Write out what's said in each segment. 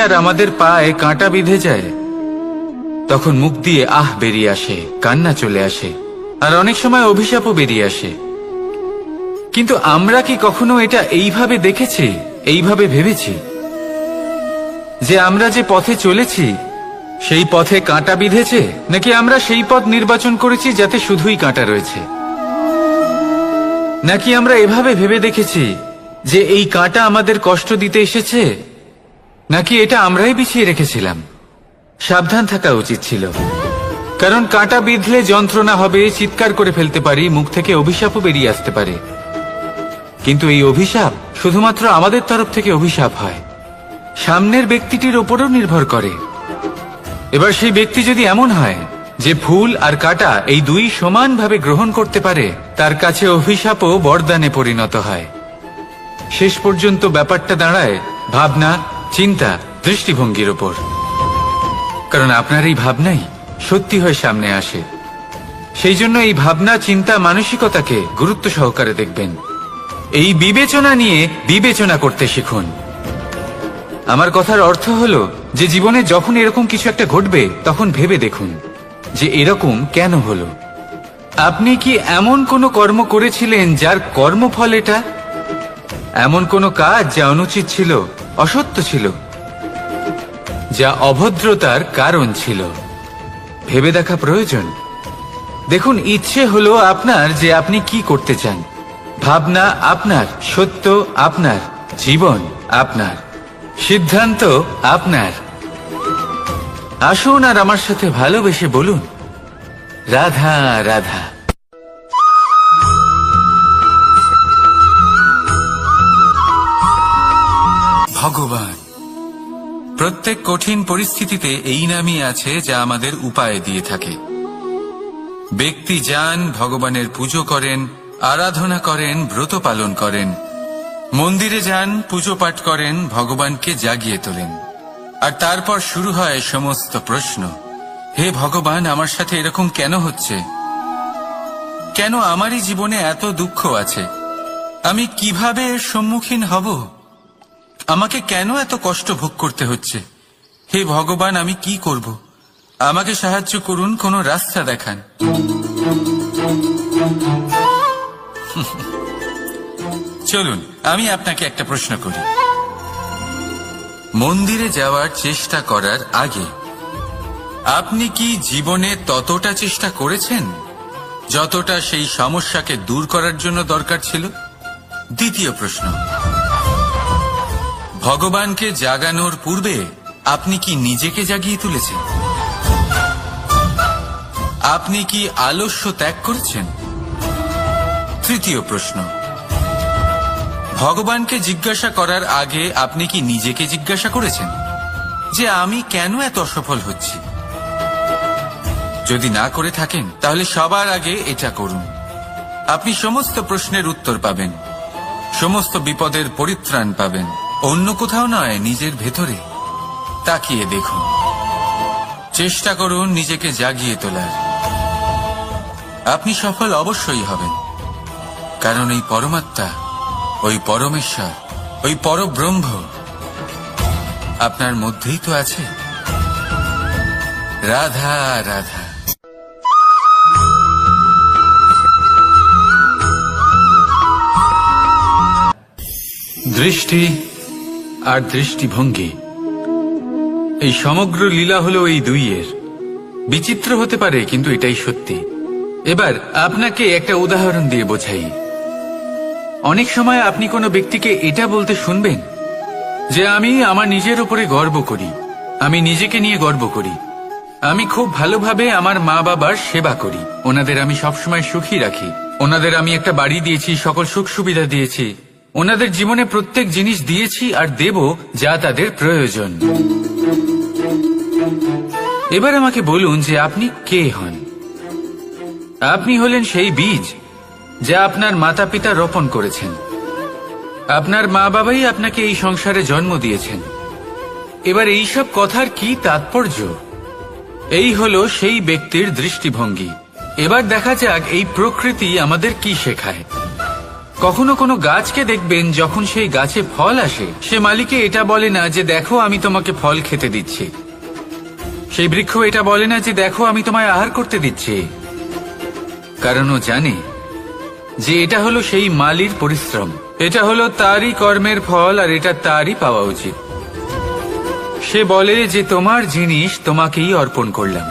আর আমাদের পায়ে কাঁটা বিঁধে যায়, তখন মুখ দিয়ে আহ বেরিয়ে আসে, কান্না চলে আসে, আর অনেক সময় অভিশাপও বেরিয়ে আসে। কিন্তু আমরা কি কখনো এটা এইভাবে দেখেছি, এইভাবে ভেবেছি যে আমরা যে পথে চলেছি সেই পথে কাঁটা বিঁধেছে, নাকি আমরা সেই পথ নির্বাচন করেছি যাতে শুধুই কাঁটা রয়েছে? নাকি আমরা এভাবে ভেবে দেখেছি যে এই কাঁটা আমাদের কষ্ট দিতে এসেছে, নাকি এটা আমরাই বিছিয়ে রেখেছিলাম? সাবধান থাকা উচিত ছিল, কারণ কাঁটা বিঁধলে যন্ত্রণা হবে, চিৎকার করে ফেলতে পারি, মুখ থেকে অভিশাপও বেরিয়ে আসতে পারে। কিন্তু এই অভিশাপ শুধুমাত্র আমাদের তরফ থেকে অভিশাপ হয়, সামনের ব্যক্তিটির ওপরও নির্ভর করে। এবার সেই ব্যক্তি যদি এমন হয় যে ফুল আর কাঁটা এই দুই সমানভাবে গ্রহণ করতে পারে, তার কাছে অভিশাপও বরদানে পরিণত হয়। শেষ পর্যন্ত ব্যাপারটা দাঁড়ায় ভাবনা, চিন্তা, দৃষ্টিভঙ্গির ওপর। কারণ আপনার এই ভাবনাই সত্যি হয়ে সামনে আসে। সেই জন্য এই ভাবনা, চিন্তা, মানসিকতাকে গুরুত্ব সহকারে দেখবেন। এই বিবেচনা নিয়ে বিবেচনা করতে শিখুন। আমার কথার অর্থ হলো যে জীবনে যখন এরকম কিছু একটা ঘটবে, তখন ভেবে দেখুন যে এরকম কেন হলো। আপনি কি এমন কোনো কর্ম করেছিলেন যার কর্মফল এটা? এমন কোনো কাজ যা অনুচিত ছিল, অসত্য ছিল, যা অভদ্রতার কারণ ছিল? ভেবে দেখা প্রয়োজন। দেখুন, ইচ্ছে হলো আপনার যে আপনি কি করতে চান, ভাবনা আপনার, সত্য আপনার, জীবন আপনার, সিদ্ধান্ত আপনার। আসুন আর আমার সাথে ভালোবেসে বলুন, রাধা রাধা। ভগবান প্রত্যেক কঠিন পরিস্থিতিতে এই নামই আছে যা আমাদের উপায় দিয়ে থাকে। ব্যক্তি যান, ভগবানের পুজো করেন, আরাধনা করেন, ব্রত পালন করেন, মন্দিরে যান, পুজো পাঠ করেন, ভগবানকে জাগিয়ে তোলেন। আর তারপর শুরু হয় সমস্ত প্রশ্ন। হে ভগবান, আমার সাথে এরকম কেন হচ্ছে? কেন আমারই জীবনে এত দুঃখ আছে? আমি কিভাবে এর সম্মুখীন হব? আমাকে কেন এত কষ্ট ভোগ করতে হচ্ছে? হে ভগবান, আমি কি করব? আমাকে সাহায্য করুন, কোনো রাস্তা দেখান। চলুন আমি আপনাকে একটা প্রশ্ন করি। মন্দিরে যাওয়ার চেষ্টা করার আগে আপনি কি জীবনে ততটা চেষ্টা করেছেন যতটা সেই সমস্যাকে দূর করার জন্য দরকার ছিল? দ্বিতীয় প্রশ্ন, ভগবানকে জাগানোর পূর্বে আপনি কি নিজেকে জাগিয়ে তুলেছেন? আপনি কি আলস্য ত্যাগ করেছেন? তৃতীয় প্রশ্ন, ভগবানকে জিজ্ঞাসা করার আগে আপনি কি নিজেকে জিজ্ঞাসা করেছেন যে আমি কেন এত অসফল হচ্ছি? যদি না করে থাকেন তাহলে সবার আগে এটা করুন। আপনি সমস্ত প্রশ্নের উত্তর পাবেন, সমস্ত বিপদের পরিত্রাণ পাবেন। অন্য কোথাও নয়, নিজের ভেতরে তাকিয়ে দেখুন। চেষ্টা করুন নিজেকে জাগিয়ে তোলার। আপনি সফল অবশ্যই হবেন, কারণ এই পরমাত্মা, ওই পরমেশ্বর, ওই পরব্রহ্ম আপনার মধ্যেই তো আছে। রাধা রাধা। দৃষ্টি আর দৃষ্টিভঙ্গি, এই সমগ্র লীলা হলো এই দুইয়ের। বিচিত্র হতে পারে, কিন্তু এটাই সত্যি। এবার আপনাকে একটা উদাহরণ দিয়ে বোঝাই। অনেক সময় আপনি কোনো ব্যক্তিকে এটা বলতে শুনবেন যে আমি আমার নিজের উপরে গর্ব করি, আমি নিজেকে নিয়ে গর্ব করি, আমি খুব ভালোভাবে আমার মা বাবার সেবা করি, ওনাদের আমি সবসময় সুখী রাখি, ওনাদের আমি একটা বাড়ি দিয়েছি, সকল সুখ সুবিধা দিয়েছি, ওনাদের জীবনে প্রত্যেক জিনিস দিয়েছি আর দেব যা তাদের প্রয়োজন। এবার আমাকে বলুন যে আপনি কে হন? আপনি হলেন সেই বীজ যা আপনার মাতা পিতা রোপণ করেছেন। আপনার মা বাবাই আপনাকে এই সংসারে জন্ম দিয়েছেন। এবার এইসব কথার কি তাৎপর্য? এই হলো সেই ব্যক্তির দৃষ্টিভঙ্গি। এবার দেখা যাক এই প্রকৃতি আমাদের কি শেখায়। কখনো কোনো গাছকে দেখবেন, যখন সেই গাছে ফল আসে, সে মালিকে এটা বলে না যে দেখো আমি তোমাকে ফল খেতে দিচ্ছি। সেই বৃক্ষ এটা বলে না যে দেখো আমি তোমায় আহার করতে দিচ্ছি, কারণ ও জানে যে এটা হলো সেই মালির পরিশ্রম, এটা হলো তারই কর্মের ফল, আর এটা তারই পাওয়া উচিত। সে বলে যে তোমার জিনিস তোমাকেই অর্পণ করলাম,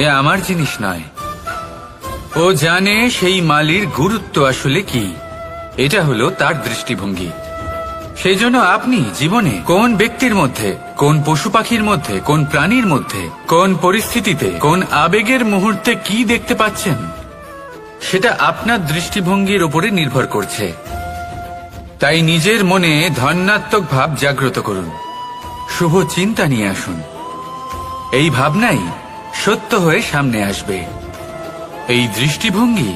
এ আমার জিনিস নয়। ও জানে সেই মালির গুরুত্ব আসলে কি, এটা হলো তার দৃষ্টিভঙ্গি। সেই জন্য আপনি জীবনে কোন ব্যক্তির মধ্যে, কোন পশু পাখির মধ্যে, কোন প্রাণীর মধ্যে, কোন পরিস্থিতিতে, কোন আবেগের মুহূর্তে কি দেখতে পাচ্ছেন, সেটা আপনার দৃষ্টিভঙ্গির উপরে নির্ভর করছে। তাই নিজের মনে ধনাত্মক ভাব জাগ্রত করুন, শুভ চিন্তা নিয়ে আসুন। এই ভাবনাই সত্য হয়ে সামনে আসবে। এই দৃষ্টিভঙ্গি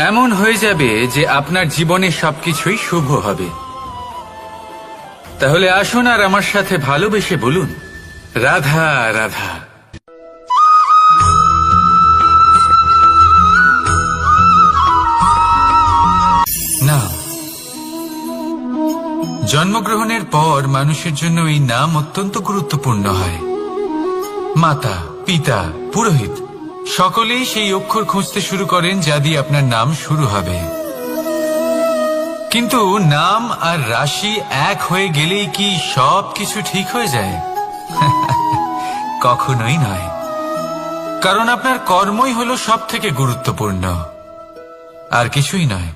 এমন হয়ে যাবে যে আপনার জীবনে সবকিছুই শুভ হবে। তাহলে আসুন আর আমার সাথে ভালোবেসে বলুন, রাধা রাধা। নাম। জন্মগ্রহণের পর মানুষের জন্য এই নাম অত্যন্ত গুরুত্বপূর্ণ হয়। মাতা, পিতা, পুরোহিত সকলেই সেই অক্ষর খুঁজতে শুরু করেন যা দিয়ে আপনার নাম শুরু হবে। কিন্তু নাম আর রাশি এক হয়ে গেলেই কি সব কিছু ঠিক হয়ে যায়? কখনোই নয়, কারণ আপনার কর্মই হলো সব থেকে গুরুত্বপূর্ণ, আর কিছুই নয়।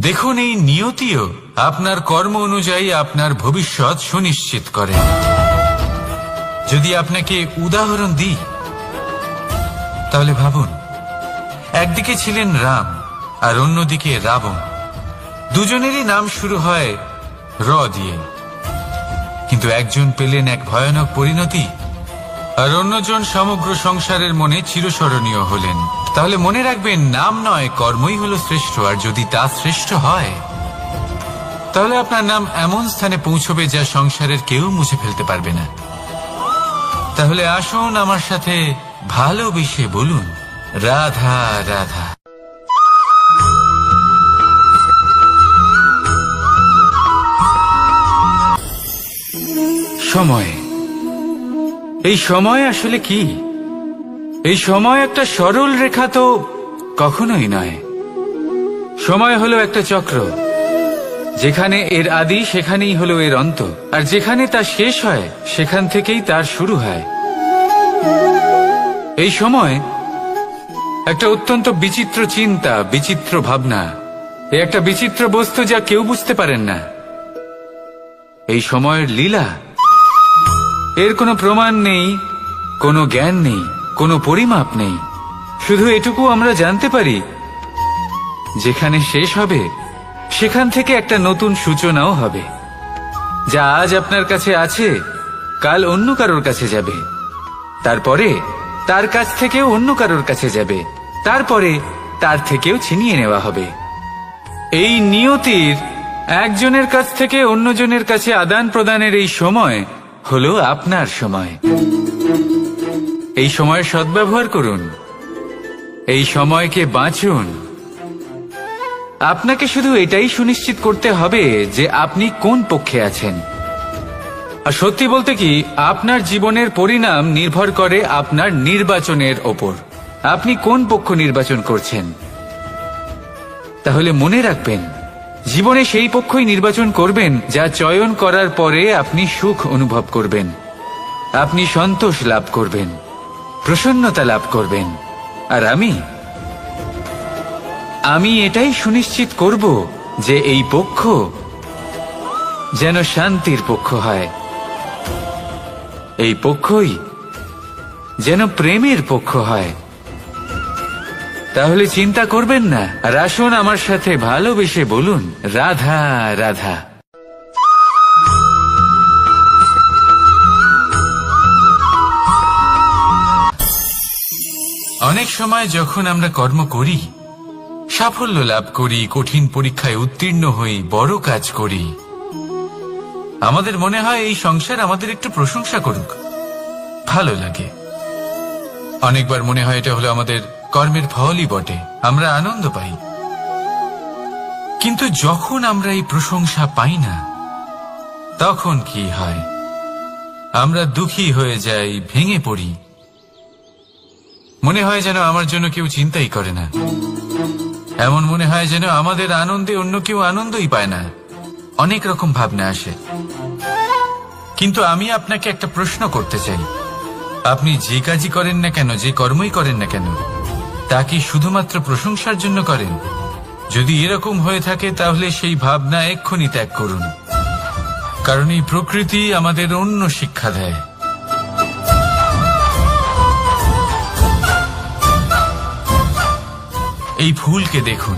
দেখুন, এই নিয়তিও আপনার কর্ম অনুযায়ী আপনার ভবিষ্যৎ সুনিশ্চিত করে। যদি আপনাকে উদাহরণ দিই, তাহলে ভাবুন, একদিকে ছিলেন রাম আর অন্যদিকে রাবণ। দুজনেরই নাম শুরু হয় র দিয়ে, কিন্তু একজন পেলেন এক ভয়ানক পরিণতি, আর অন্যজন সমগ্র সংসারের মনে চিরস্মরণীয় হলেন। তাহলে মনে রাখবেন, নাম নয়, কর্মই হলো শ্রেষ্ঠ। আর যদি তা শ্রেষ্ঠ হয়, তাহলে আপনার নাম এমন স্থানে পৌঁছবে যা সংসারের কেউ মুছে ফেলতে পারবে না। তাহলে আসুন আমার সাথে ভালোবেসে বলুন, রাধা রাধা। সময়। এই সময় আসলে কি? এই সময় একটা সরল রেখা তো কখনোই নয়। সময় হলো একটা চক্র, যেখানে এর আদি সেখানেই হলো এর অন্ত, আর যেখানে তা শেষ হয় সেখান থেকেই তার শুরু হয়। এই সময় একটা অত্যন্ত বিচিত্র চিন্তা, বিচিত্র ভাবনা, একটা বিচিত্র বস্তু যা কেউ বুঝতে পারেন না। এই সময়ের লীলা, এর কোনো প্রমাণ নেই, কোনো জ্ঞান নেই, কোনো পরিমাপ নেই। শুধু এটুকু আমরা জানতে পারি, যেখানে শেষ হবে সেখান থেকে একটা নতুন সূচনাও হবে। যা আজ আপনার কাছে আছে, কাল অন্য কারোর কাছে যাবে, তারপরে তার কাছ থেকেও অন্য কারোর কাছে যাবে, তারপরে তার থেকেও ছিনিয়ে নেওয়া হবে। এই নিয়তির একজনের কাছ থেকে অন্যজনের কাছে আদান প্রদানের এই সময় হলো আপনার সময়। এই সময়ের সদ্ব্যবহার করুন, এই সময়কে বাঁচুন। আপনাকে শুধু এটাই সুনিশ্চিত করতে হবে যে আপনি কোন পক্ষে আছেন। আর সত্যি বলতে কি, আপনার জীবনের পরিণাম নির্ভর করে আপনার নির্বাচনের ওপর। আপনি কোন পক্ষ নির্বাচন করছেন। তাহলে মনে রাখবেন, জীবনে সেই পক্ষই নির্বাচন করবেন যা চয়ন করার পরে আপনি সুখ অনুভব করবেন, আপনি সন্তোষ লাভ করবেন, প্রসন্নতা লাভ করবেন। আর আমি এটাই সুনিশ্চিত করব যে এই পক্ষ যেন শান্তির পক্ষ হয়, এই পক্ষই যেন প্রেমের পক্ষ হয়। তাহলে চিন্তা করবেন না, আর আসুন আমার সাথে ভালোবেসে বলুন, রাধা রাধা। অনেক সময় যখন আমরা কর্ম করি, সাফল্য লাভ করি, কঠিন পরীক্ষায় উত্তীর্ণ হই, বড় কাজ করি, আমাদের মনে হয় এই সংসার আমাদের একটু প্রশংসা করুক, ভালো লাগে। অনেকবার মনে হয় এটা হলো আমাদের কর্মের ফলই বটে, আমরা আনন্দ পাই। কিন্তু যখন আমরা এই প্রশংসা পাই না, তখন কি হয়? আমরা দুঃখী হয়ে যাই, ভেঙে পড়ি। মনে হয় যেন আমার জন্য কেউ চিন্তাই করে না। এমন মনে হয় যেন আমাদের আনন্দে অন্য কেউ আনন্দই পায় না। অনেক রকম ভাবনা আসে। কিন্তু আমি আপনাকে একটা প্রশ্ন করতে চাই, আপনি যে কাজই করেন না কেন, যে কর্মই করেন না কেন, তা কি শুধুমাত্র প্রশংসার জন্য করেন? যদি এরকম হয়ে থাকে তাহলে সেই ভাবনা এক্ষুনি ত্যাগ করুন। কারণ এই প্রকৃতি আমাদের অন্য শিক্ষা দেয়। এই ফুলকে দেখুন,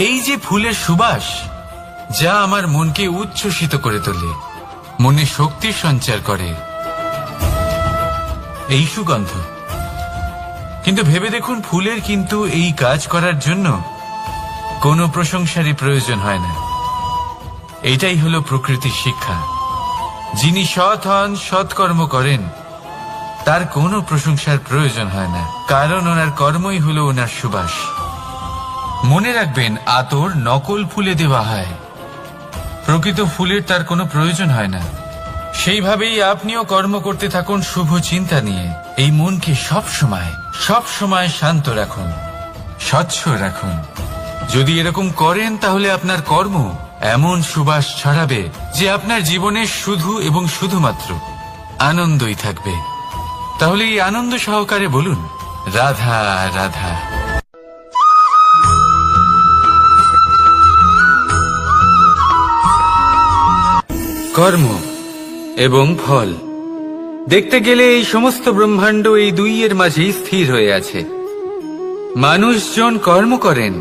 এই যে ফুলের সুবাস, যা আমার মনকে উচ্ছ্বসিত করে তোলে, মনে শক্তি সঞ্চার করে, এই সুগন্ধ। কিন্তু ভেবে দেখুন, ফুলের কিন্তু এই কাজ করার জন্য কোনো প্রশংসারই প্রয়োজন হয় না। এটাই হলো প্রকৃতির শিক্ষা। যিনি সৎ হন, সৎকর্ম করেন, তার কোনো প্রশংসার প্রয়োজন হয় না, কারণ ওনার কর্মই হলো ওনার সুবাস। মনে রাখবেন, আতর নকল ফুলে দেওয়া হয়, প্রকৃত ফুলের তার কোনো প্রয়োজন হয় না। সেইভাবেই আপনিও কর্ম করতে থাকুন শুভ চিন্তা নিয়ে। এই মনকে সব সময় শান্ত রাখুন, স্বচ্ছ রাখুন। যদি এরকম করেন তাহলে আপনার কর্ম এমন সুবাস ছড়াবে যে আপনার জীবনে শুধু এবং শুধুমাত্র আনন্দই থাকবে। তাহলে এই আনন্দ সহকারে বলুন, রাধা রাধা। কর্ম এবং ফল দেখতে গেলে এই সমস্ত ব্রহ্মাণ্ড এই দুইয়ের মাঝেই স্থির হয়ে আছে। মানুষজন কর্ম করেন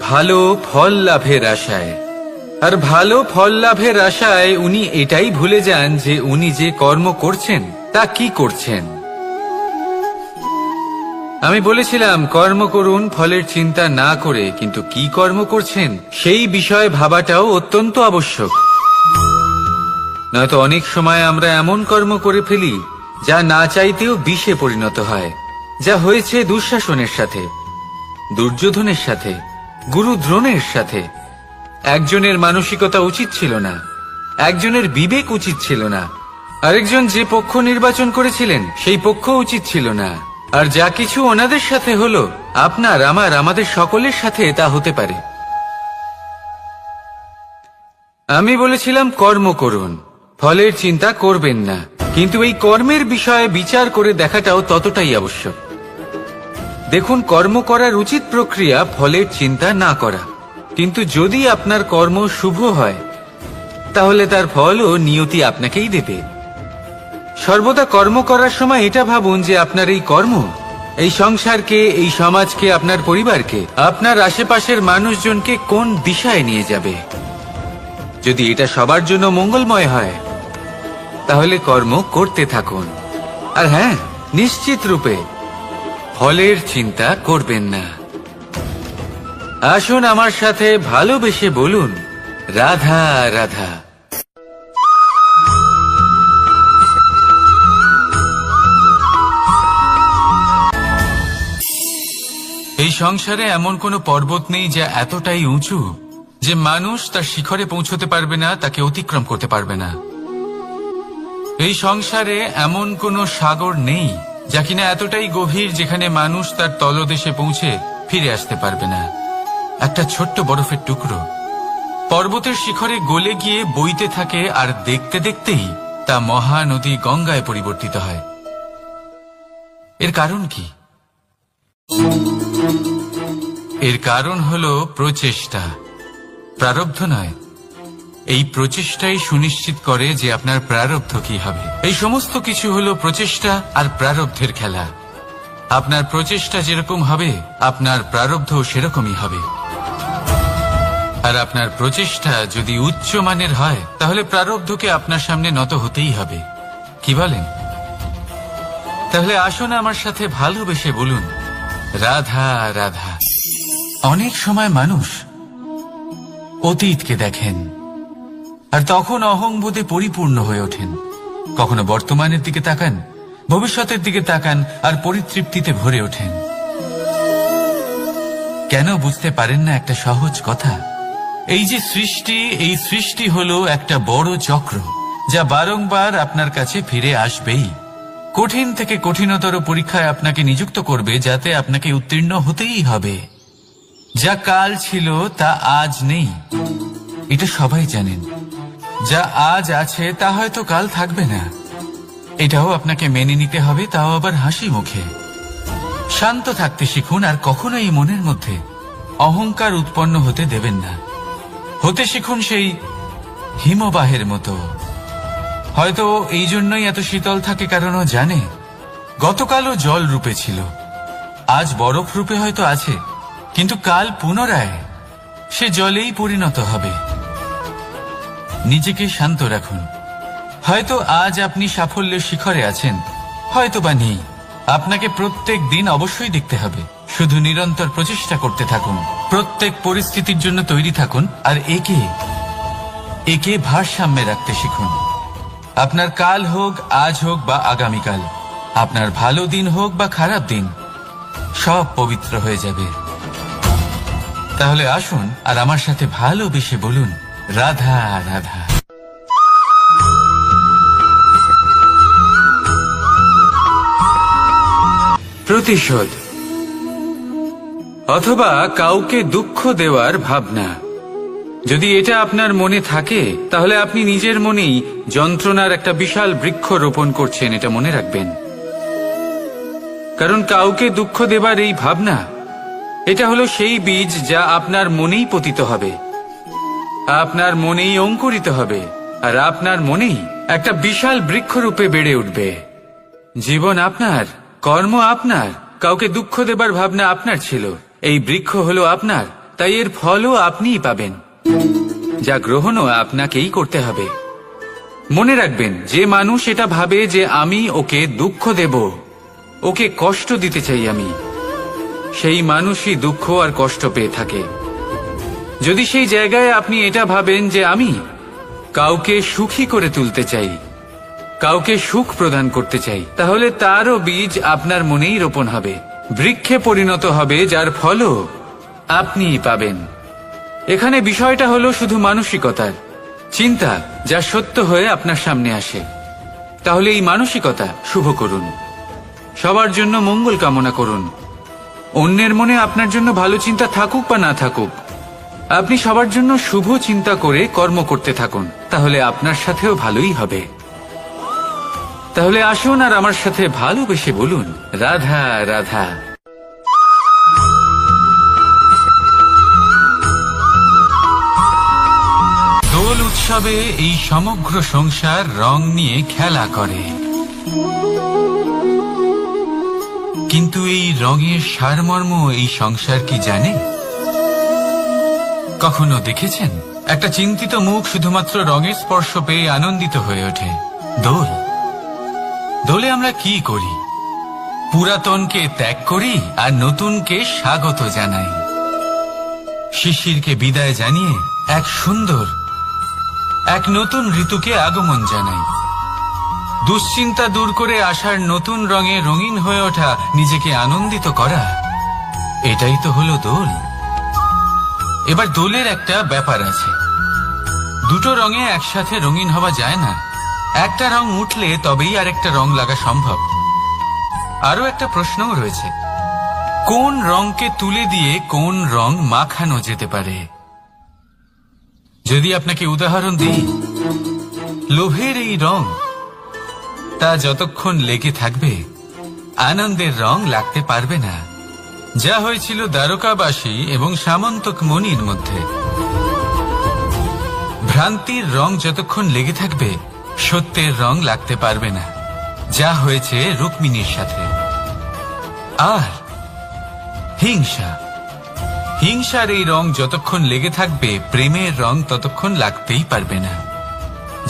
ভালো ফল লাভের আশায়, আর ভালো ফল লাভের আশায় উনি এটাই ভুলে যান যে উনি যে কর্ম করছেন তা কি করছেন। আমি বলেছিলাম কর্ম করুন ফলের চিন্তা না করে, কিন্তু কি কর্ম করছেন সেই বিষয়ে ভাবাটাও অত্যন্ত আবশ্যক। নয়তো অনেক সময় আমরা এমন কর্ম করে ফেলি যা না চাইতেও বিষে পরিণত হয়, যা হয়েছে দুঃশাসনের সাথে, দুর্যোধনের সাথে, গুরু দ্রোণের সাথে। একজনের মানসিকতা উচিত ছিল না, একজনের বিবেক উচিত ছিল না, আরেকজন যে পক্ষ নির্বাচন করেছিলেন সেই পক্ষ উচিত ছিল না। আর যা কিছু ওনাদের সাথে হলো, আপনার আমাদের সকলের সাথে তা হতে পারে। আমি বলেছিলাম কর্ম করুন, ফলের চিন্তা করবেন না, কিন্তু এই কর্মের বিষয়ে বিচার করে দেখাটাও ততটাই আবশ্যক। দেখুন, কর্ম করার উচিত প্রক্রিয়া ফলের চিন্তা না করা, কিন্তু যদি আপনার কর্ম শুভ হয় তাহলে তার ফলও নিয়তি আপনাকেই দেবে। সর্বদা কর্ম করার সময় এটা ভাবুন যে আপনার এই কর্ম এই সংসারকে, এই সমাজকে, আপনার পরিবারকে, আপনার আশেপাশের মানুষজনকে কোন দিশায় নিয়ে যাবে। যদি এটা সবার জন্য মঙ্গলময় হয় তাহলে কর্ম করতে থাকুন। আর হ্যাঁ, নিশ্চিত রূপে ফলের চিন্তা করবেন না। আসুন আমার সাথে ভালোবেসে বলুন, রাধা রাধা। এই সংসারে এমন কোনো পর্বত নেই যা এতটাই উঁচু যে মানুষ তার শিখরে পৌঁছতে পারবে না, তাকে অতিক্রম করতে পারবে না। এই সংসারে এমন কোনো সাগর নেই যা কিনা এতটাই গভীর যেখানে মানুষ তার তলদেশে পৌঁছে ফিরে আসতে পারবে না। একটা ছোট্ট বরফের টুকরো পর্বতের শিখরে গলে গিয়ে বইতে থাকে, আর দেখতে দেখতেই তা মহানদী গঙ্গায় পরিবর্তিত হয়। এর কারণ কি? এর কারণ হলো প্রচেষ্টা, প্রারব্ধ নয়। এই প্রচেষ্টাই সুনিশ্চিত করে যে আপনার প্রারব্ধ কি হবে। এই সমস্ত কিছু হলো প্রচেষ্টা আর প্রারব্ধের খেলা। আপনার প্রচেষ্টা যেরকম হবে আপনার প্রারব্ধ সেরকমই হবে। আর আপনার প্রচেষ্টা যদি উচ্চ মানের হয় তাহলে প্রারব্ধকে আপনার সামনে নত হতেই হবে। কি বলেন? তাহলে আসুন আমার সাথে ভালোবেসে বলুন, রাধা রাধা। অনেক সময় মানুষ অতীতকে দেখেন আর তখন অহংবোধে পরিপূর্ণ হয়ে ওঠেন। কখনো বর্তমানের দিকে তাকান ভবিষ্যতের দিকে তাকান আর পরিতৃপ্তিতে ভরে ওঠেন। কেন বুঝতে পারেন না একটা সহজ কথা? এই যে সৃষ্টি, এই সৃষ্টি হলো একটা বড় চক্র যা বারংবার আপনার কাছে ফিরে আসবেই। কঠিন থেকে কঠিনতর পরীক্ষায় আপনাকে নিযুক্ত করবে, যাতে আপনাকে উত্তীর্ণ হতেই হবে। যা কাল ছিল তা আজ নেই, এটা সবাই জানেন। যা আজ আছে তা হয়তো কাল থাকবে না, এটাও আপনাকে মেনে নিতে হবে, তাও আবার হাসি মুখে। শান্ত থাকতে শিখুন আর কখনোই মনের মধ্যে অহংকার উৎপন্ন হতে দেবেন না। হতে শিখুন সেই হিমবাহের মতো। হয়তো এই জন্যই এত শীতল থাকে, কারণ ও জানে গতকালও জল রূপে ছিল, আজ বরফ রূপে হয়তো আছে, কিন্তু কাল পুনরায় সে জলেই পরিণত হবে। নিজেকে শান্ত রাখুন। হয়তো আজ আপনি সাফল্যের শিখরে আছেন, হয়তো বা নেই। আপনাকে প্রত্যেক দিন অবশ্যই দেখতে হবে। শুধু নিরন্তর প্রচেষ্টা করতে থাকুন, প্রত্যেক পরিস্থিতির জন্য তৈরি থাকুন, আর একে ভারসাম্যে রাখতে শিখুন। আপনার কাল হোক, আজ হোক বা আগামীকাল, আপনার ভালো দিন হোক বা খারাপ দিন, সব পবিত্র হয়ে যাবে। তাহলে আসুন আর আমার সাথে ভালোবেসে বলুন, রাধা রাধা। প্রতিশোধ অথবা কাউকে দুঃখ দেওয়ার ভাবনা, যদি এটা আপনার মনে থাকে, তাহলে আপনি নিজের মনেই যন্ত্রণার একটা বিশাল বৃক্ষ রোপণ করছেন, এটা মনে রাখবেন। কারণ কাউকে দুঃখ দেবার এই ভাবনা, এটা হলো সেই বীজ যা আপনার মনেই পতিত হবে, আপনার মনেই অঙ্কুরিত হবে, আর আপনার মনেই একটা বিশাল বৃক্ষরূপে বেড়ে উঠবে। জীবন আপনার, কর্ম আপনার, কাউকে দুঃখ দেবার ভাবনা আপনার ছিল, এই বৃক্ষ হলো আপনার, তাই এর ফলও আপনিই পাবেন, যা গ্রহণও আপনাকেই করতে হবে। মনে রাখবেন, যে মানুষ এটা ভাবে যে আমি ওকে দুঃখ দেব, ওকে কষ্ট দিতে চাই আমি, সেই মানুষই দুঃখ আর কষ্ট পেয়ে থাকে। যদি সেই জায়গায় আপনি এটা ভাবেন যে আমি কাউকে সুখী করে তুলতে চাই, কাউকে সুখ প্রদান করতে চাই, তাহলে তারও বীজ আপনার মনেই রোপণ হবে, বৃক্ষে পরিণত হবে, যার ফলও আপনিই পাবেন। এখানে বিষয়টা হলো শুধু মানসিকতার চিন্তা, যা সত্য হয়ে আপনার সামনে আসে। তাহলে এই মানসিকতা শুভ করুন, সবার জন্য মঙ্গল কামনা করুন। অন্যের মনে আপনার জন্য ভালো চিন্তা থাকুক বা না থাকুক, আপনি সবার জন্য শুভ চিন্তা করে কর্ম করতে থাকুন, তাহলে আপনার সাথেও ভালোই হবে। তাহলে আসুন আর আমার সাথে ভালোবেসে বলুন, রাধা রাধা। দোল উৎসবে এই সমগ্র সংসার রং নিয়ে খেলা করে, কিন্তু এই রঙের সারমর্ম এই সংসার কি জানে? কখনো দেখেছেন একটা চিন্তিত মুখ শুধুমাত্র রঙের স্পর্শ পেয়ে আনন্দিত হয়ে ওঠে? দোলে আমরা কি করি? পুরাতনকে ত্যাগ করি আর নতুনকে স্বাগত জানাই। শিশিরকে বিদায় জানিয়ে এক নতুন ঋতুকে আগমন জানাই। দুশ্চিন্তা দূর করে আসার নতুন রঙে রঙিন হয়ে ওঠা, নিজেকে আনন্দিত করা, এটাই তো হলো দোল। এবার দোলের একটা ব্যাপার আছে, দুটো রঙে একসাথে রঙিন হওয়া যায় না। একটা রং উঠলে তবেই আরেকটা রং লাগা সম্ভব। আরো একটা প্রশ্নও রয়েছে, কোন রংকে তুলে দিয়ে কোন রং মাখানো যেতে পারে? যদি আপনাকে উদাহরণ দিই, লোভের এই রং, তা যতক্ষণ লেগে থাকবে আনন্দের রং লাগতে পারবে না, যা হয়েছিল দ্বারকাবাসী এবং সামন্তক মণির মধ্যে। ভ্রান্তির রং যতক্ষণ লেগে থাকবে সত্যের রং লাগতে পারবে না, যা হয়েছে রুক্মিণীর সাথে। আর হিংসার এই রং যতক্ষণ লেগে থাকবে প্রেমের রং ততক্ষণ লাগতেই পারবে না,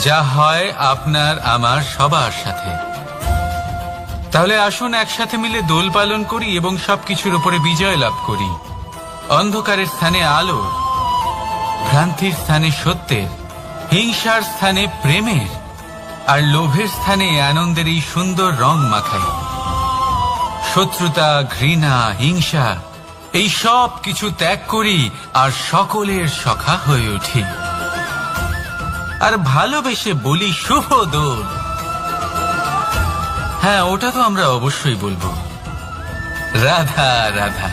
যা হয় আপনার আমার সবার সাথে। তাহলে আসুন একসাথে মিলে দোল পালন করি এবং সবকিছুর উপরে বিজয় লাভ করি। অন্ধকারের স্থানে আলো, ভ্রান্তির স্থানে সত্যের, হিংসার স্থানে প্রেমের, আর লোভের স্থানে আনন্দের এই সুন্দর রং মাখাই। শত্রুতা, ঘৃণা, হিংসা এই সব কিছু ত্যাগ করি আর সকলের সখা হয়ে উঠি। আর ভালোবেসে বলি শুভ দোল। হ্যাঁ, ওটা তো আমরা অবশ্যই বলবো, রাধা রাধা।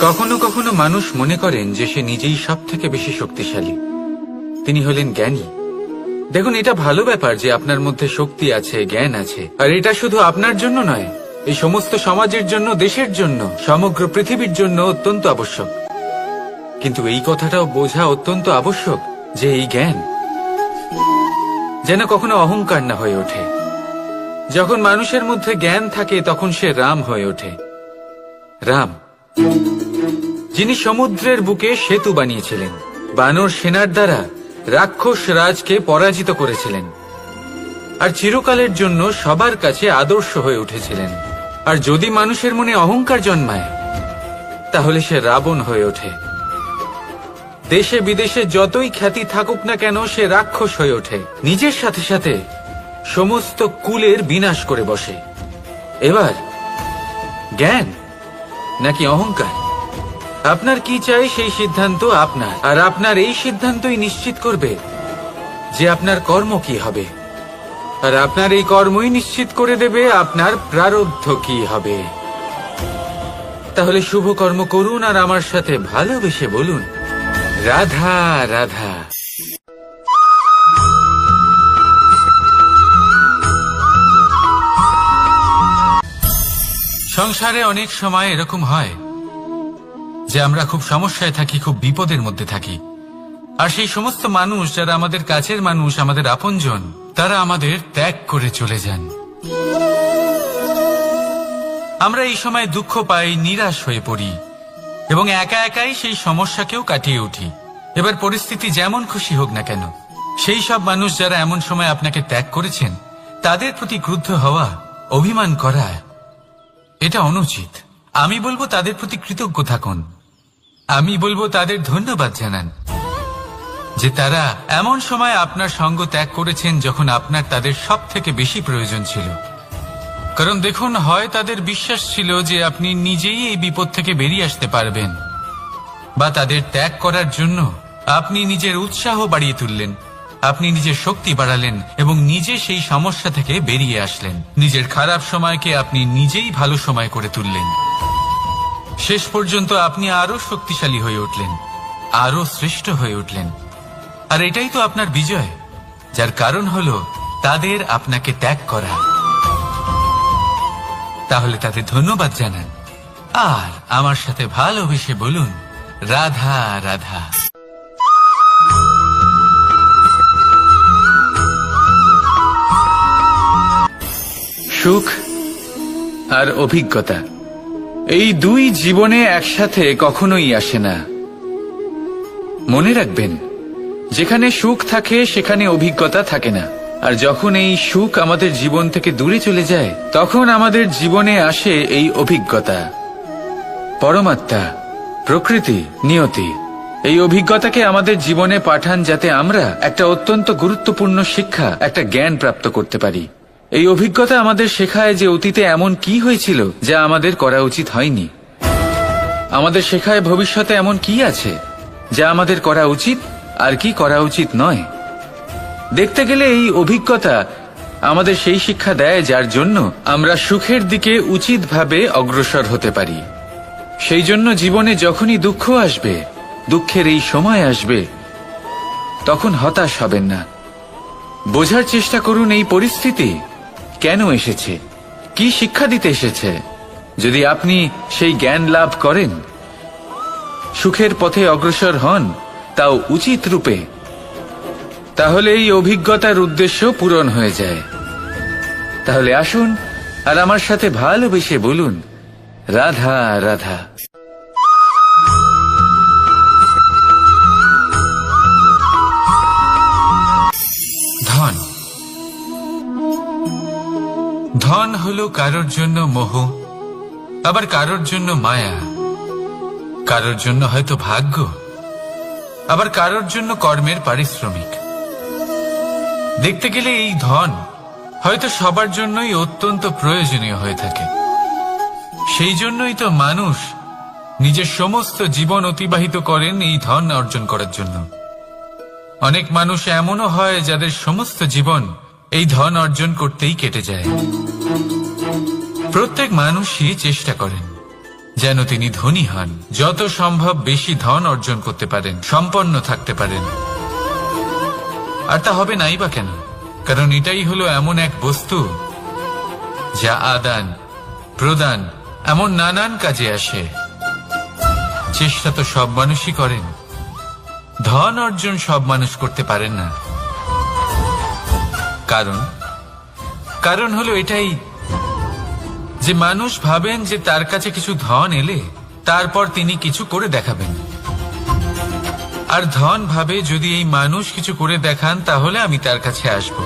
কখনো কখনো মানুষ মনে করেন যে সে নিজেই সব থেকে বেশি শক্তিশালী, তিনি হলেন জ্ঞানী। দেখুন, এটা ভালো ব্যাপার যে আপনার মধ্যে শক্তি আছে, জ্ঞান আছে, আর এটা শুধু আপনার জন্য নয়, এই সমস্ত সমাজের জন্য, দেশের জন্য, সমগ্র পৃথিবীর জন্য অত্যন্ত আবশ্যক। কিন্তু এই কথাটাও বোঝা অত্যন্ত আবশ্যক যে এই জ্ঞান যেন কখনো অহংকার না হয়ে ওঠে। যখন মানুষের মধ্যে জ্ঞান থাকে তখন সে রাম হয়ে ওঠে। রাম, যিনি সমুদ্রের বুকে সেতু বানিয়েছিলেন, বানর সেনার দ্বারা রাক্ষস রাজকে পরাজিত করেছিলেন, আর চিরকালের জন্য সবার কাছে আদর্শ হয়ে উঠেছিলেন। আর যদি মানুষের মনে অহংকার জন্মায় তাহলে সে রাবণ হয়ে ওঠে। দেশে বিদেশে যতই খ্যাতি থাকুক না কেন, সে রাক্ষস হয়ে ওঠে, নিজের সাথে সাথে সমস্ত কুলের বিনাশ করে বসে। এবার জ্ঞান নাকি অহংকার, আপনার কি চাই সেই সিদ্ধান্ত আপনার, আর আপনার এই সিদ্ধান্তই নিশ্চিত করবে যে আপনার কর্ম কি হবে, আর আপনার এই কর্মই নিশ্চিত করে দেবে আপনার প্রারব্ধ কি হবে। তাহলে শুভ কর্ম করুন আর আমার সাথে ভালোবেসে বলুন, রাধা রাধা। সংসারে অনেক সময় এরকম হয় যে আমরা খুব সমস্যায় থাকি, খুব বিপদের মধ্যে থাকি, আর সেই সমস্ত মানুষ যারা আমাদের কাছের মানুষ, আমাদের আপনজন, তারা আমাদের ত্যাগ করে চলে যান। আমরা এই সময় দুঃখ পাই, নিরাশ হয়ে পড়ি এবং একা একাই সেই সমস্যাকেও কাটিয়ে উঠি। এবার পরিস্থিতি যেমন খুশি হোক না কেন, সেই সব মানুষ যারা এমন সময় আপনাকে ত্যাগ করেছেন তাদের প্রতি ক্রুদ্ধ হওয়া, অভিমান করা, এটা অনুচিত। আমি বলবো তাদের প্রতি কৃতজ্ঞ থাকুন। আমি বলবো তাদের ধন্যবাদ জানান যে তারা এমন সময় আপনার সঙ্গ ত্যাগ করেছেন যখন আপনার তাদের সব থেকে বেশি প্রয়োজন ছিল। কারণ দেখুন, হয় তাদের বিশ্বাস ছিল যে আপনি নিজেই এই বিপদ থেকে বেরিয়ে আসতে পারবেন, বা তাদের ত্যাগ করার জন্য আপনি নিজের উৎসাহ বাড়িয়ে তুললেন, আপনি নিজের শক্তি বাড়ালেন এবং নিজে সেই সমস্যা থেকে বেরিয়ে আসলেন। নিজের খারাপ সময়কে আপনি নিজেই ভালো সময় করে তুললেন। শেষ পর্যন্ত আপনি আরো শক্তিশালী হয়ে উঠলেন, আরো শ্রেষ্ঠ হয়ে উঠলেন। আর এটাই তো আপনার বিজয়, যার কারণ হলো তাদের আপনাকে ত্যাগ করা। তাহলে তাদের ধন্যবাদ জানান আর আমার সাথে ভালোবেসে বলুন, রাধা রাধা। সুখ আর অভিজ্ঞতা, এই দুই জীবনে একসাথে কখনোই আসে না। মনে রাখবেন, যেখানে সুখ থাকে সেখানে অভিজ্ঞতা থাকে না। আর যখন এই সুখ আমাদের জীবন থেকে দূরে চলে যায়, তখন আমাদের জীবনে আসে এই অভিজ্ঞতা। পরমাত্মা, প্রকৃতি, নিয়তি এই অভিজ্ঞতাকে আমাদের জীবনে পাঠান যাতে আমরা একটা অত্যন্ত গুরুত্বপূর্ণ শিক্ষা, একটা জ্ঞান প্রাপ্ত করতে পারি। এই অভিজ্ঞতা আমাদের শেখায় যে অতীতে এমন কি হয়েছিল যা আমাদের করা উচিত হয়নি। আমাদের শেখায় ভবিষ্যতে এমন কি আছে যা আমাদের করা উচিত আর কি করা উচিত নয়। দেখতে গেলে এই অভিজ্ঞতা আমাদের সেই শিক্ষা দেয় যার জন্য আমরা সুখের দিকে উচিতভাবে অগ্রসর হতে পারি। সেই জন্য জীবনে যখনই দুঃখ আসবে, দুঃখের এই সময় আসবে, তখন হতাশ হবেন না। বোঝার চেষ্টা করুন এই পরিস্থিতি কেন এসেছে, কি শিক্ষা দিতে এসেছে। যদি আপনি সেই জ্ঞান লাভ করেন, সুখের পথে অগ্রসর হন, তাও উচিত রূপে, তাহলে এই অভিজ্ঞতার উদ্দেশ্য পূরণ হয়ে যায়। তাহলে আসুন আর আমার সাথে ভালোবেসে বলুন, রাধা রাধা। ধন, ধন হলো কারোর জন্য মোহ, আবার কারোর জন্য মায়া। কারোর জন্য হয়তো ভাগ্য, আবার কারোর জন্য কর্মের পারিশ্রমিক। দেখতে গেলে এই ধন হয়তো সবার জন্যই অত্যন্ত প্রয়োজনীয় হয়ে থাকে। সেই জন্যই তো মানুষ নিজের সমস্ত জীবন অতিবাহিত করেন এই ধন অর্জন করার জন্য। অনেক মানুষ এমনও হয় যাদের সমস্ত জীবন এই ধন অর্জন করতেই কেটে যায়। প্রত্যেক মানুষই চেষ্টা করেন যেন তিনি ধনী হন, যত সম্ভব বেশি ধন অর্জন করতে পারেন, সম্পন্ন থাকতে পারেন। আর তা হবে নাই বা কেন? কারণ এটাই হলো এমন এক বস্তু যা আদান প্রদান এমন নানান কাজে আসে। চেষ্টা তো সব মানুষই করেন, ধন অর্জন সব মানুষ করতে পারেন না। কারণ হলো এটাই যে মানুষ ভাবেন যে তার কাছে কিছু ধন এলে তারপর তিনি কিছু করে দেখাবেন, আর ধন ভাবে যদি এই মানুষ কিছু করে দেখান তাহলে আমি তার কাছে আসব।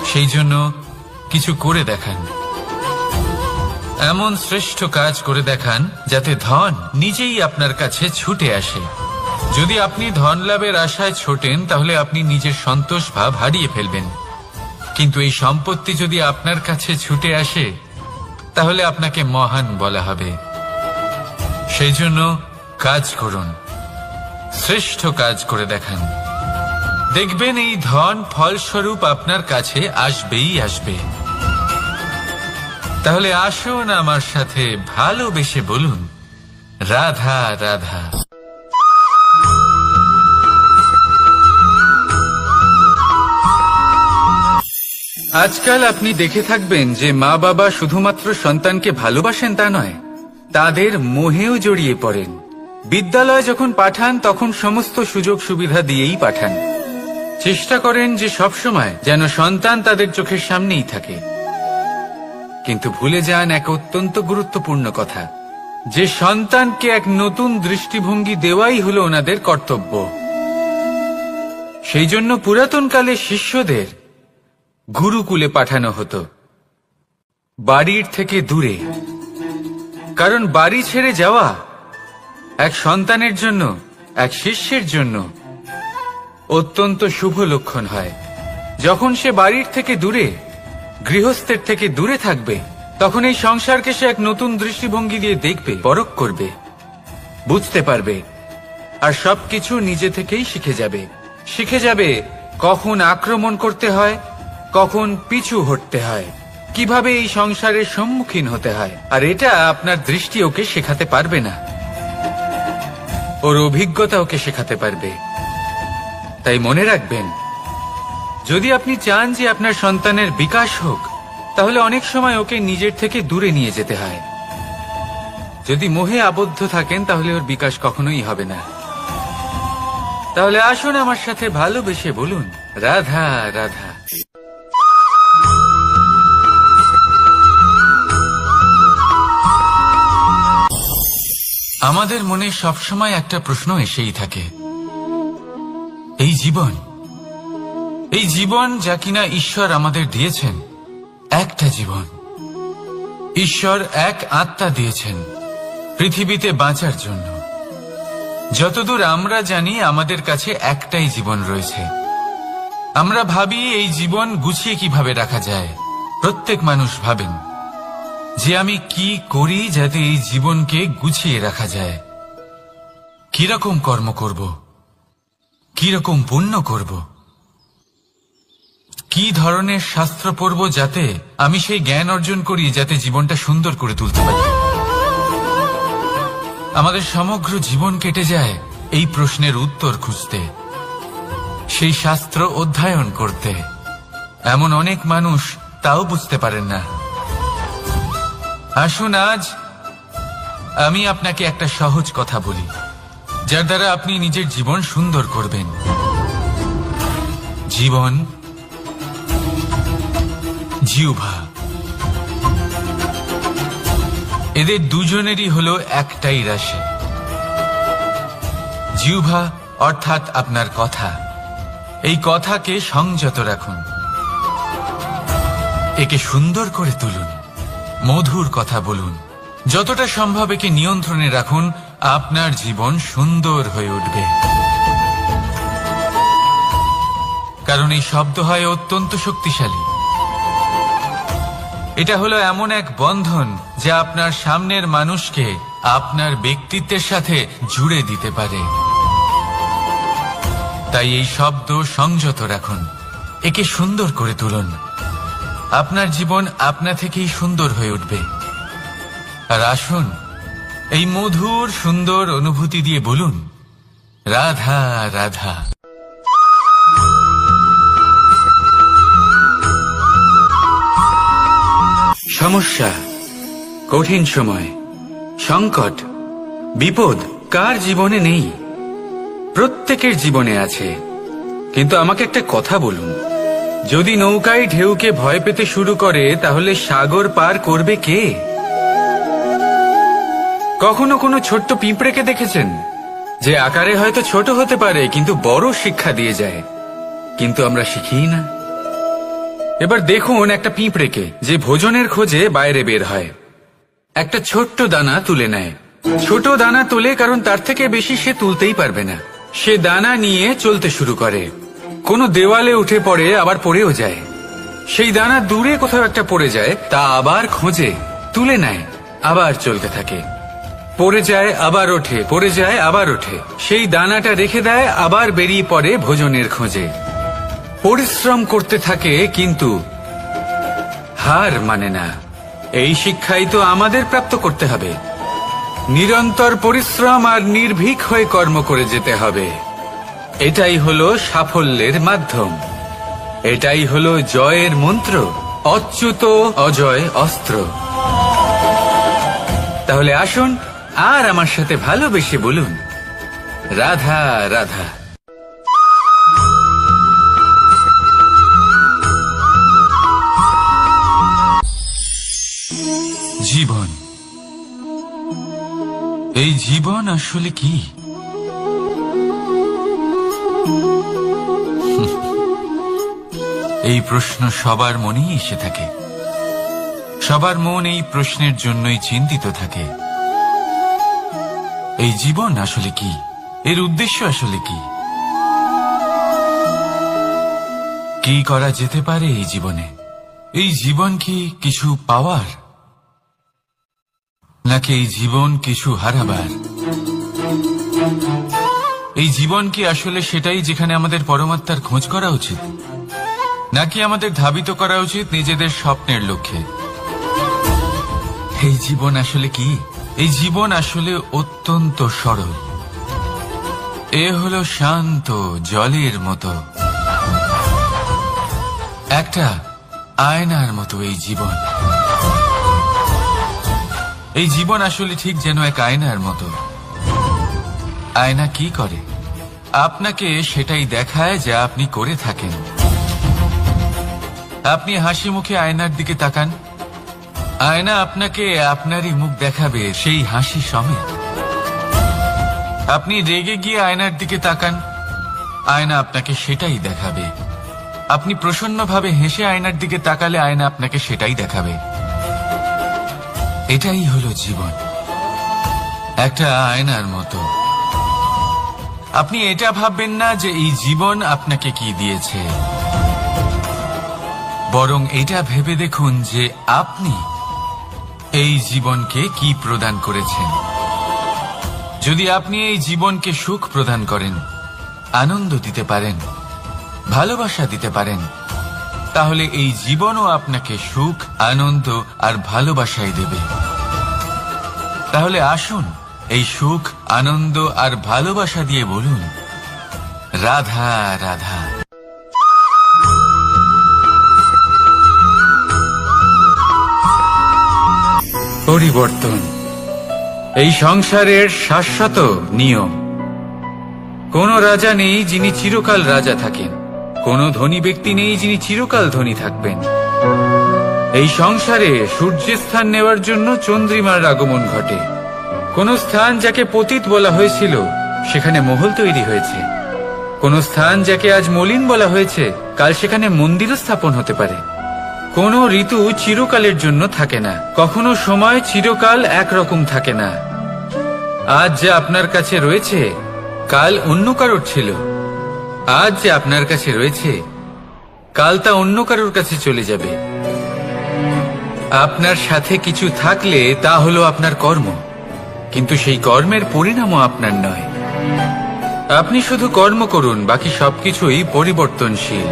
সেই জন্য কিছু করে দেখান, এমন শ্রেষ্ঠ কাজ করে দেখান যাতে ধন নিজেই আপনার কাছে ছুটে আসে। যদি আপনি ধন লাভের আশায় ছোটেন তাহলে আপনি নিজের সন্তোষ ভাব হারিয়ে ফেলবেন, কিন্তু এই সম্পত্তি যদি আপনার কাছে ছুটে আসে তাহলে আপনাকে মহান বলা হবে। সেই জন্য কাজ করুন, শ্রেষ্ঠ কাজ করে দেখান, দেখবেন এই ধন ফলস্বরূপ আপনার কাছে আসবেই আসবে। তাহলে আসুন আমার সাথে ভালোবেসে বলুন, রাধা রাধা। আজকাল আপনি দেখে থাকবেন যে মা বাবা শুধুমাত্র সন্তানকে ভালোবাসেন তা নয়, তাদের মোহেও জড়িয়ে পড়েন। বিদ্যালয়ে যখন পাঠান তখন সমস্ত সুযোগ সুবিধা দিয়েই পাঠান। চেষ্টা করেন যে সবসময় যেন সন্তান তাদের চোখের সামনেই থাকে, কিন্তু ভুলে যান এক অত্যন্ত গুরুত্বপূর্ণ কথা, যে সন্তানকে এক নতুন দৃষ্টিভঙ্গি দেওয়াই হলো ওনাদের কর্তব্য। সেই জন্য পুরাতন কালে শিষ্যদের গুরুকুলে পাঠানো হতো, বাড়ির থেকে দূরে। কারণ বাড়ি ছেড়ে যাওয়া এক সন্তানের জন্য, এক শিষ্যের জন্য অত্যন্ত শুভ লক্ষণ হয়। যখন সে বাড়ির থেকে দূরে, গৃহস্থের থেকে দূরে থাকবে, তখন এই সংসারকে সে এক নতুন দৃষ্টিভঙ্গি দিয়ে দেখবে, পরখ করবে, বুঝতে পারবে, আর সবকিছু নিজে থেকেই শিখে যাবে কখন আক্রমণ করতে হয়, কখন পিছু হটতে হয়, কিভাবে এই সংসারের সম্মুখীন হতে হয়। আর এটা আপনার দৃষ্টি ওকে শেখাতে পারবে না, ওর অভিজ্ঞতা ওকে শেখাতে পারবে। তাই মনে রাখবেন, যদি আপনি চান যে আপনার সন্তানের বিকাশ হোক, তাহলে অনেক সময় ওকে নিজের থেকে দূরে নিয়ে যেতে হয়। যদি মোহে আবদ্ধ থাকেন তাহলে ওর বিকাশ কখনোই হবে না। তাহলে আসুন আমার সাথে ভালোবেসে বলুন, রাধা রাধা। আমাদের মনে সবসময় একটা প্রশ্ন এসেই থাকে, এই জীবন যা কিনা ঈশ্বর আমাদের দিয়েছেন, একটা জীবন, ঈশ্বর এক আত্মা দিয়েছেন পৃথিবীতে বাঁচার জন্য। যতদূর আমরা জানি আমাদের কাছে একটাই জীবন রয়েছে। আমরা ভাবি এই জীবন গুছিয়ে কিভাবে রাখা যায়। প্রত্যেক মানুষ ভাবেন যে আমি কি করি যাতে এই জীবনকে গুছিয়ে রাখা যায়, কিরকম কর্ম করব, কিরকম পুণ্য করব, কি ধরনের শাস্ত্র পড়ব যাতে আমি সেই জ্ঞান অর্জন করি যাতে জীবনটা সুন্দর করে তুলতে পারি। আমাদের সমগ্র জীবন কেটে যায় এই প্রশ্নের উত্তর খুঁজতে, সেই শাস্ত্র অধ্যয়ন করতে। এমন অনেক মানুষ তাও বুঝতে পারেন না। আসুন আজ আমি আপনাকে একটা সহজ কথা বলি, যার দ্বারা আপনি নিজের জীবন সুন্দর করবেন। জীবন, জিহ্বা, এদের দুজনেরই হলো একটাই রাশি। জিহ্বা অর্থাৎ আপনার কথা, এই কথাকে সংযত রাখুন, একে সুন্দর করে তুলুন, মধুর কথা বলুন, যতটা সম্ভব একে নিয়ন্ত্রণে রাখুন, আপনার জীবন সুন্দর হয়ে উঠবে। কারণ এই শব্দ হয় অত্যন্ত শক্তিশালী। এটা হলো এমন এক বন্ধন যা আপনার সামনের মানুষকে আপনার ব্যক্তিত্বের সাথে জুড়ে দিতে পারে। তাই এই শব্দ সংযত রাখুন, একে সুন্দর করে তুলুন। আপনার জীবন আপনা থেকেই সুন্দর হয়ে উঠবে। আর আসুন, এই মধুর সুন্দর অনুভূতি দিয়ে বলুন, রাধা রাধা। সমস্যা, কঠিন সময়, সংকট, বিপদ কার জীবনে নেই? প্রত্যেকের জীবনে আছে। কিন্তু আমাকে একটা কথা বলুন, যদি নৌকায় ঢেউকে ভয় পেতে শুরু করে, তাহলে সাগর পার করবে কে? কখনো কোনো ছোট্ট পিঁপড়েকে দেখেছেন, যে আকারে হয়তো ছোট হতে পারে কিন্তু বড় শিক্ষা দিয়ে যায়? কিন্তু আমরা শিখিই না। এবার দেখুন একটা পিঁপড়েকে, যে ভোজনের খোঁজে বাইরে বের হয়, একটা ছোট্ট দানা তুলে নেয়। ছোট দানা তোলে কারণ তার থেকে বেশি সে তুলতেই পারবে না। সে দানা নিয়ে চলতে শুরু করে, কোনো দেওয়ালে উঠে পড়ে, আবার পড়েও যায়। সেই দানা দূরে কোথাও একটা পড়ে যায়, তা আবার খোঁজে, তুলে নেয়, আবার চলতে থাকে। পড়ে যায়, আবার ওঠে, পড়ে যায়, আবার ওঠে। সেই দানাটা রেখে দেয়, আবার বেরিয়ে পড়ে ভোজনের খোঁজে। পরিশ্রম করতে থাকে কিন্তু হার মানে না। এই শিক্ষাই তো আমাদের প্রাপ্ত করতে হবে। নিরন্তর পরিশ্রম আর নির্ভীক হয়ে কর্ম করে যেতে হবে। এটাই হলো সাফল্যের মাধ্যম, এটাই হলো জয়ের মন্ত্র, অচ্যুত অজয় অস্ত্র। তাহলে আসুন আর আমার সাথে ভালোবেসে বলুন, রাধা রাধা। জীবন, এই জীবন আসলে কি? এই প্রশ্ন সবার মনেই এসে থাকে। সবার মন এই প্রশ্নের জন্যই চিন্তিত থাকে। এই জীবন আসলে কি? এর উদ্দেশ্য আসলে কি? কি করা যেতে পারে এই জীবনে? এই জীবন কি কিছু পাওয়ার, নাকি এই জীবন কিছু হারাবার? এই জীবন কি আসলে সেটাই যেখানে আমাদের পরমাত্মার খোঁজ করা উচিত, নাকি আমাদের ধাবিত করা উচিত নিজেদের স্বপ্নের লক্ষ্যে? এই জীবন আসলে কি? এই জীবন আসলে অত্যন্ত সরল। এ হলো শান্ত জলের মতো, একটা আয়নার মতো এই জীবন। এই জীবন আসলে ঠিক যেন এক আয়নার মতো। আয়না কি করে? আপনাকে সেটাই দেখায় যা আপনি করে থাকেন। আপনি হাসি মুখে আয়নার দিকে তাকান, আয়না আপনাকে আপনারই মুখ দেখাবে সেই হাসি সমেত। আপনি রেগে গিয়ে আয়নার দিকে তাকান, আয়না আপনাকে সেটাই দেখাবে। আপনি প্রসন্নভাবে হেসে আয়নার দিকে তাকালে আয়না আপনাকে সেটাই দেখাবে। এটাই হলো জীবন, একটা আয়নার মতো। আপনি এটা ভাববেন না যে এই জীবন আপনাকে কি দিয়েছে, বরং এটা ভেবে দেখুন যে আপনি এই জীবনকে কি প্রদান করেছেন। যদি আপনি এই জীবনকে সুখ প্রদান করেন, আনন্দ দিতে পারেন, ভালোবাসা দিতে পারেন, তাহলে এই জীবনও আপনাকে সুখ, আনন্দ আর ভালোবাসাই দেবে। তাহলে আসুন এই সুখ, আনন্দ আর ভালোবাসা দিয়ে বলুন, রাধা রাধা। পরিবর্তন এই সংসারের শাশ্বত নিয়ম। কোন রাজা নেই যিনি চিরকাল রাজা থাকেন, কোন ধনী ব্যক্তি নেই যিনি চিরকাল ধনী থাকবেন। এই সংসারে সূর্যের স্থান নেওয়ার জন্য চন্দ্রিমার আগমন ঘটে। কোন স্থান যাকে পতিত বলা হয়েছিল সেখানে মহল তৈরি হয়েছে। কোন স্থান যাকে আজ মলিন বলা হয়েছে কাল সেখানে মন্দিরও স্থাপন হতে পারে। কোনো ঋতু চিরকালের জন্য থাকে না, কখনো সময় চিরকাল একরকম থাকে না। আজ যা আপনার কাছে রয়েছে কাল অন্য কারোর ছিল, আজ যে আপনার কাছে রয়েছে কাল তা অন্য কারোর কাছে চলে যাবে। আপনার সাথে কিছু থাকলে তা হলো আপনার কর্ম, কিন্তু সেই কর্মের পরিণামও আপনার নয়। আপনি শুধু কর্ম করুন, বাকি সবকিছুই পরিবর্তনশীল।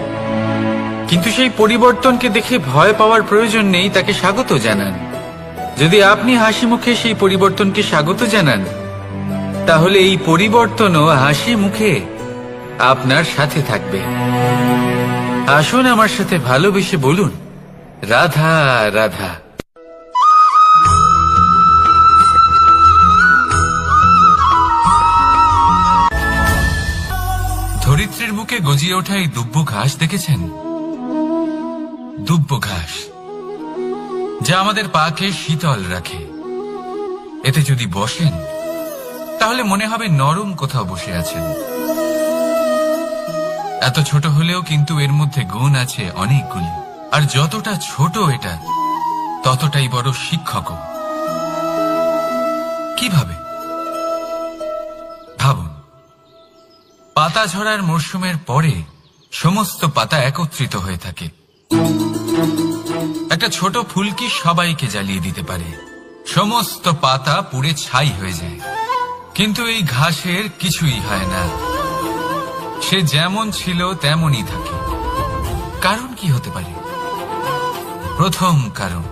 কিন্তু সেই পরিবর্তনকে দেখে ভয় পাওয়ার প্রয়োজন নেই, তাকে স্বাগত জানান। যদি আপনি হাসি মুখে সেই পরিবর্তনকে স্বাগত জানান, তাহলে এই পরিবর্তনও হাসি মুখে আপনার সাথে থাকবে। আসুন আমার সাথে ভালোবেসে বলুন, রাধা রাধা। ধরিত্রীর বুকে গজিয়ে ওঠা এই দুব্ব ঘাস দেখেছেন? দুব্ব ঘাস, যা আমাদের পাকে শীতল রাখে। এতে যদি বসেন তাহলে মনে হবে নরম কোথাও বসে আছেন। এত ছোট হলেও কিন্তু এর মধ্যে গুণ আছে অনেকগুলি, আর যতটা ছোট এটা ততটাই বড় শিক্ষকও। কিভাবে? ভাবুন, পাতা ঝরার মরশুমের পরে সমস্ত পাতা একত্রিত হয়ে থাকে। একটা ছোট ফুলকি সবাইকে জ্বালিয়ে দিতে পারে, সমস্ত পাতা পুড়ে ছাই হয়ে যায়। কিন্তু এই ঘাসের কিছুই হয় না, সে যেমন ছিল তেমনই থাকে। কারণ কি হতে পারে? প্রথম কারণ,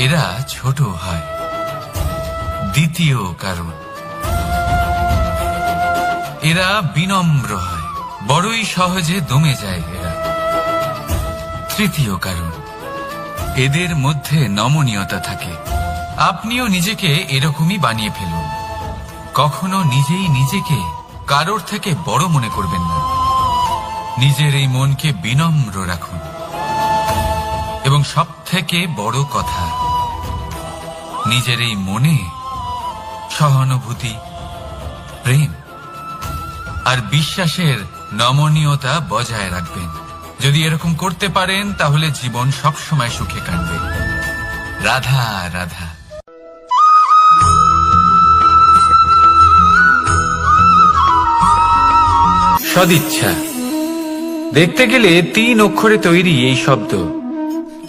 এরা ছোট হয়। দ্বিতীয় কারণ, এরা বিনম্র হয়, বড়ই সহজে দমে যায় এরা। তৃতীয় কারণ, এদের মধ্যে নমনীয়তা থাকে। আপনিও নিজেকে এরকমই বানিয়ে ফেলুন। কখনো নিজেই নিজেকে কারোর থেকে বড় মনে করবেন না। নিজের এই মনকে বিনম্র রাখুন। এবং সব থেকে বড় কথা, নিজের এই মনে সহানুভূতি, প্রেম আর বিশ্বাসের নমনীয়তা বজায় রাখবেন। যদি এরকম করতে পারেন তাহলে জীবন সবসময় সুখে কাটবে। রাধা রাধা। সদিচ্ছা, দেখতে গেলে 3 অক্ষরে তৈরি এই শব্দ,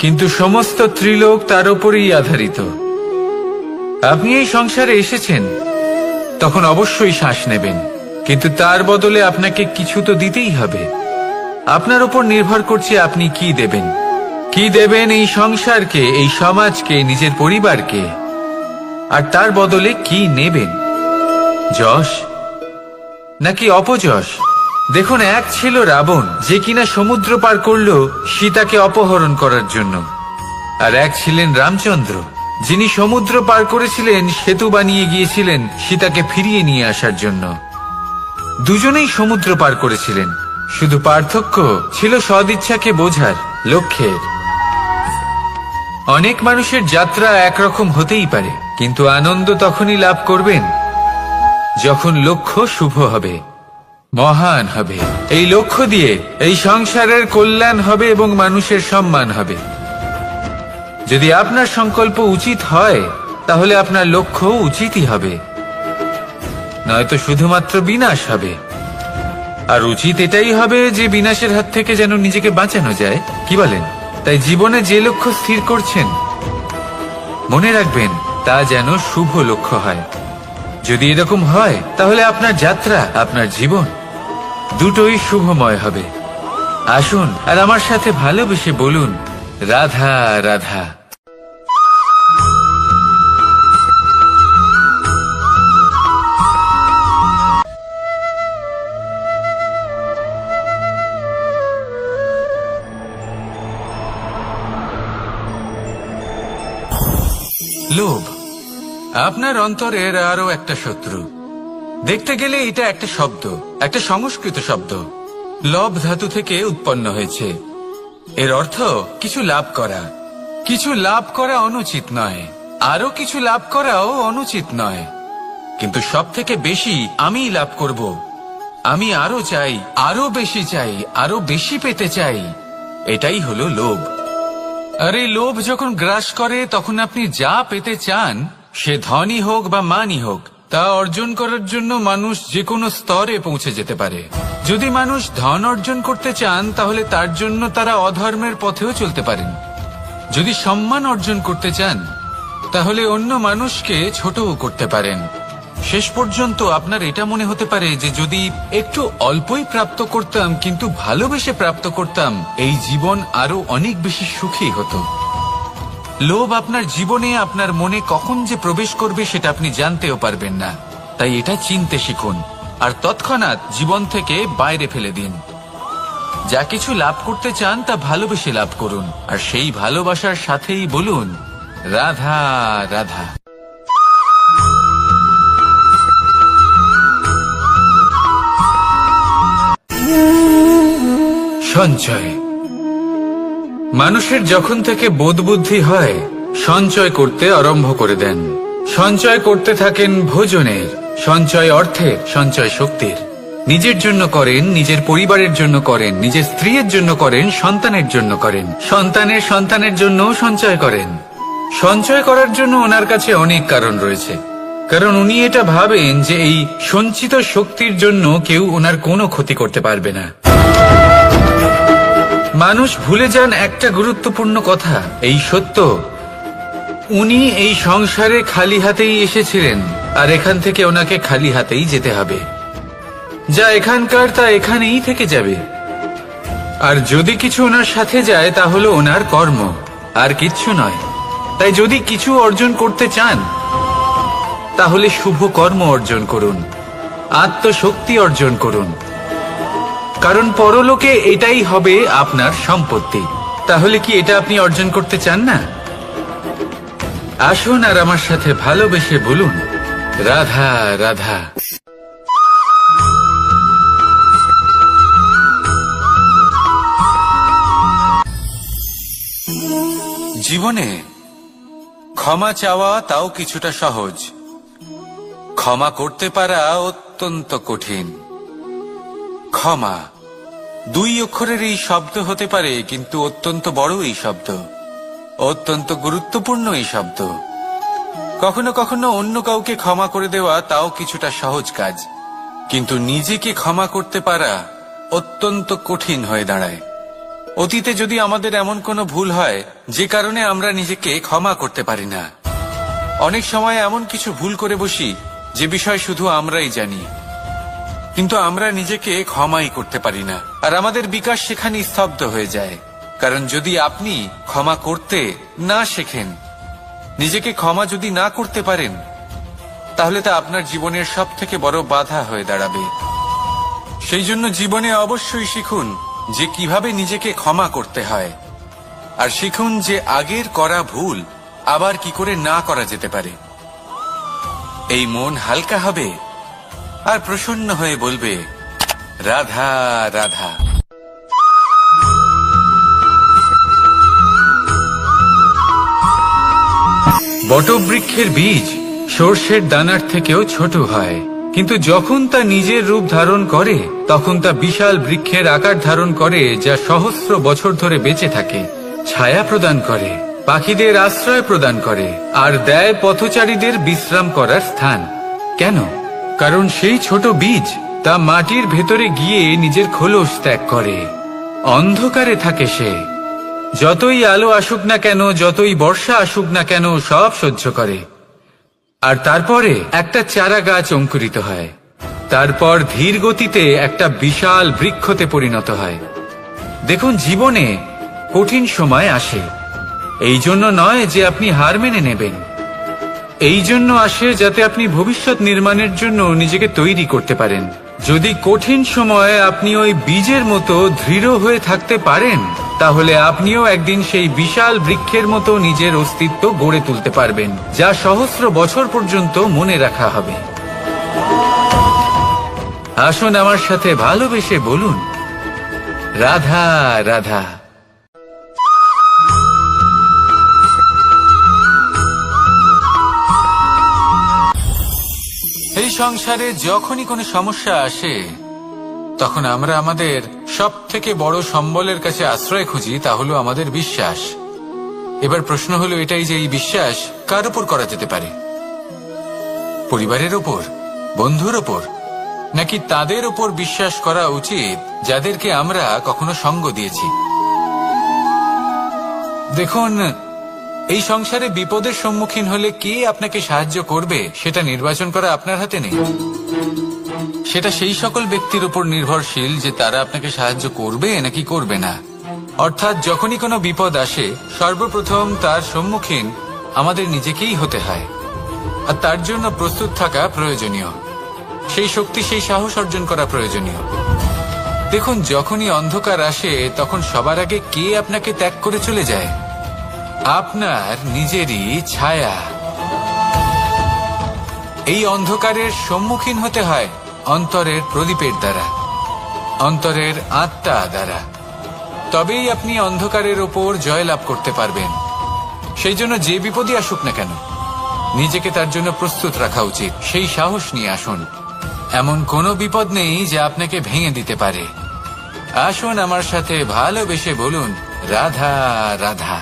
কিন্তু সমস্ত ত্রিলোক তার উপরেই আধারিত। আপনি এই সংসারে এসেছেন, তখন অবশ্যই শ্বাস নেবেন, কিন্তু তার বদলে আপনাকে কিছু তো দিতেই হবে। আপনার উপর নির্ভর করছে আপনি কি দেবেন। কি দেবেন এই সংসারকে, এই সমাজকে, নিজের পরিবারকে, আর তার বদলে কি নেবেন? যশ নাকি অপযশ? দেখুন, এক ছিল রাবণ, যে কিনা সমুদ্র পার করল সীতাকে অপহরণ করার জন্য, আর এক ছিলেন রামচন্দ্র, যিনি সমুদ্র পার করেছিলেন, সেতু বানিয়ে গিয়েছিলেন সীতাকে ফিরিয়ে নিয়ে আসার জন্য। দুজনেই সমুদ্র পার করেছিলেন, শুধু পার্থক্য ছিল সদিচ্ছাকে বোঝার, লক্ষ্যের। অনেক মানুষের যাত্রা একরকম হতেই পারে, কিন্তু আনন্দ তখনই লাভ করবেন যখন লক্ষ্য শুভ হবে, মহান হবে। এই লক্ষ্য দিয়ে এই সংসারের কল্যাণ হবে এবং মানুষের সম্মান হবে। যদি আপনার সংকল্প উচিত হয়, তাহলে আপনার লক্ষ্য উচিতই হবে, নয়তো শুধুমাত্র বিনাশ হবে। আর উচিত এটাই হবে যে বিনাশের হাত থেকে যেন নিজেকে বাঁচানো যায়, কি বলেন? তাই জীবনে যে লক্ষ্য স্থির করছেন, মনে রাখবেন তা যেন শুভ লক্ষ্য হয়। যদি এরকম হয়, তাহলে আপনার যাত্রা, আপনার জীবন দুটোই শুভময় হবে। আসুন আর আমার সাথে ভালোবেসে বলুন, রাধা রাধা। লোভ আপনার অন্তরের আরো একটা শত্রু। দেখতে গেলে এটা একটা শব্দ, একটা সংস্কৃত শব্দ, লব ধাতু থেকে উৎপন্ন হয়েছে। এর অর্থ কিছু লাভ করা। কিছু লাভ করা অনুচিত নয়, আরো কিছু লাভ করাও অনুচিত নয়, কিন্তু সব থেকে বেশি আমি লাভ করব, আমি আরো চাই, আরো বেশি চাই, আরো বেশি পেতে চাই, এটাই হলো লোভ। আর এই লোভ যখন গ্রাস করে তখন আপনি যা পেতে চান, সে ধনই হোক বা মানই হোক, তা অর্জন করার জন্য মানুষ যে কোনো স্তরে পৌঁছে যেতে পারে। যদি মানুষ ধন অর্জন করতে চান তাহলে তার জন্য তারা অধর্মের পথেও চলতে পারেন। যদি সম্মান অর্জন করতে চান তাহলে অন্য মানুষকে ছোটও করতে পারেন। শেষ পর্যন্ত আপনার এটা মনে হতে পারে যে যদি একটু অল্পই প্রাপ্ত করতাম কিন্তু ভালোবেসে প্রাপ্ত করতাম, এই জীবন আরো অনেক বেশি সুখী হতো। লোভ আপনার জীবনে, আপনার মনে কখন যে প্রবেশ করবে সেটা আপনি জানতেও পারবেন না। তাই এটা চিনতে শিখুন আর তৎক্ষণাৎ জীবন থেকে বাইরে ফেলে দিন। যা কিছু লাভ করতে চান তা ভালোবেসে লাভ করুন, আর সেই ভালোবাসার সাথেই বলুন রাধা রাধা। সঞ্চয়। মানুষের যখন থেকে বোধ বুদ্ধি হয় সঞ্চয় করতে আরম্ভ করে দেন। সঞ্চয় করতে থাকেন ভোজনের, সঞ্চয় অর্থের, সঞ্চয় শক্তির। নিজের জন্য করেন, নিজের পরিবারের জন্য করেন, নিজের স্ত্রীর জন্য করেন, সন্তানের জন্য করেন, সন্তানের সন্তানের জন্য সঞ্চয় করেন। সঞ্চয় করার জন্য ওনার কাছে অনেক কারণ রয়েছে, কারণ উনি এটা ভাবেন যে এই সঞ্চিত শক্তির জন্য কেউ ওনার কোনো ক্ষতি করতে পারবে না। মানুষ ভুলে যান একটা গুরুত্বপূর্ণ কথা, এই সত্য, উনি এই সংসারে খালি হাতেই এসেছিলেন আর এখান থেকে ওনাকে খালি হাতেই যেতে হবে। যা এখানকার তা এখানেই থেকে যাবে। আর যদি কিছু ওনার সাথে যায় তা হলো ওনার কর্ম, আর কিচ্ছু নয়। তাই যদি কিছু অর্জন করতে চান তাহলে শুভ কর্ম অর্জন করুন, আত্মশক্তি অর্জন করুন, কারণ পরলোকে এটাই হবে আপনার সম্পত্তি। তাহলে কি এটা আপনি অর্জন করতে চান না? আসুন আর আমার সাথে ভালোবেসে বলুন রাধা রাধা। জীবনে ক্ষমা চাওয়া তাও কিছুটা সহজ, ক্ষমা করতে পারা অত্যন্ত কঠিন। ক্ষমা দুই অক্ষরের এই শব্দ হতে পারে, কিন্তু অত্যন্ত বড় এই শব্দ, অত্যন্ত গুরুত্বপূর্ণ এই শব্দ। কখনো কখনো অন্য কাউকে ক্ষমা করে দেওয়া তাও কিছুটা সহজ কাজ, কিন্তু নিজেকে ক্ষমা করতে পারা অত্যন্ত কঠিন হয়ে দাঁড়ায়। অতীতে যদি আমাদের এমন কোনো ভুল হয় যে কারণে আমরা নিজেকে ক্ষমা করতে পারি না, অনেক সময় এমন কিছু ভুল করে বসি যে বিষয় শুধু আমরাই জানি, কিন্তু আমরা নিজেকে ক্ষমাই করতে পারি না, আর আমাদের বিকাশ সেখানে স্তব্ধ হয়ে যায়। কারণ যদি আপনি ক্ষমা করতে না শেখেন, নিজেকে ক্ষমা যদি না করতে পারেন, তাহলে তা আপনার জীবনের সব থেকে বড় বাধা হয়ে দাঁড়াবে। সেই জন্য জীবনে অবশ্যই শিখুন যে কিভাবে নিজেকে ক্ষমা করতে হয়, আর শিখুন যে আগের করা ভুল আবার কি করে না করা যেতে পারে। এই মন হালকা হবে আর প্রসন্ন হয়ে বলবে রাধা রাধা। বটবৃক্ষের বীজ সর্ষের দানার থেকেও ছোট হয়, কিন্তু যখন তা নিজের রূপ ধারণ করে তখন তা বিশাল বৃক্ষের আকার ধারণ করে, যা সহস্র বছর ধরে বেঁচে থাকে, ছায়া প্রদান করে, পাখিদের আশ্রয় প্রদান করে, আর দেয় পথচারীদের বিশ্রাম করার স্থান। কেন? কারণ সেই ছোট বীজ তা মাটির ভেতরে গিয়ে নিজের খোলস ত্যাগ করে। অন্ধকারে থাকে সে, যতই আলো আসুক না কেন, যতই বর্ষা আসুক না কেন, সব সহ্য করে। আর তারপরে একটা চারা গাছ অঙ্কুরিত হয়, তারপর ধীর গতিতে একটা বিশাল বৃক্ষতে পরিণত হয়। দেখুন, জীবনে কঠিন সময় আসে, এই জন্য নয় যে আপনি হার মেনে নেবেন, এই জন্য আসে যাতে আপনি ভবিষ্যৎ নির্মাণের জন্য নিজেকে তৈরি করতে পারেন। যদি কঠিন সময়ে আপনি ওই বীজের মতো দৃঢ় হয়ে থাকতে পারেন, তাহলে আপনিও একদিন সেই বিশাল বৃক্ষের মতো নিজের অস্তিত্ব গড়ে তুলতে পারবেন, যা সহস্র বছর পর্যন্ত মনে রাখা হবে। আসুন আমার সাথে ভালোবেসে বলুন রাধা রাধা। এই সংসারে যখনই কোনো সমস্যা আসে তখন আমরা আমাদের সব থেকে বড় সম্বলের কাছে আশ্রয় খুঁজি, তা হলো আমাদের বিশ্বাস। এবার প্রশ্ন হলো এটাই যে এই বিশ্বাস কার উপর করা যেতে পারে? পরিবারের ওপর, বন্ধুর ওপর, নাকি তাদের উপর বিশ্বাস করা উচিত যাদেরকে আমরা কখনো সঙ্গ দিয়েছি? দেখুন, এই সংসারে বিপদের সম্মুখীন হলে কে আপনাকে সাহায্য করবে সেটা নির্বাচন করা আপনার হাতে নেই। সেটা সেই সকল ব্যক্তির উপর নির্ভরশীল যে তারা আপনাকে সাহায্য করবে নাকি করবে না। অর্থাৎ যখনই কোনো বিপদ আসে সর্বপ্রথম তার সম্মুখীন আমাদের নিজেকেই হতে হয়, আর তার জন্য প্রস্তুত থাকা প্রয়োজনীয়। সেই শক্তি, সেই সাহস অর্জন করা প্রয়োজনীয়। দেখুন, যখনই অন্ধকার আসে তখন সবার আগে কে আপনাকে ত্যাগ করে চলে যায়? আপনার নিজেরই ছায়া। এই অন্ধকারের সম্মুখীন হতে হয় অন্তরের প্রদীপের দ্বারা, অন্তরের আত্মা দ্বারা। তবেই আপনি অন্ধকারের ওপর জয়লাভ করতে পারবেন। সেই জন্য যে বিপদই আসুক না কেন নিজেকে তার জন্য প্রস্তুত রাখা উচিত। সেই সাহস নিয়ে আসুন। এমন কোনো বিপদ নেই যা আপনাকে ভেঙে দিতে পারে। আসুন আমার সাথে ভালোবেসে বলুন, রাধা রাধা।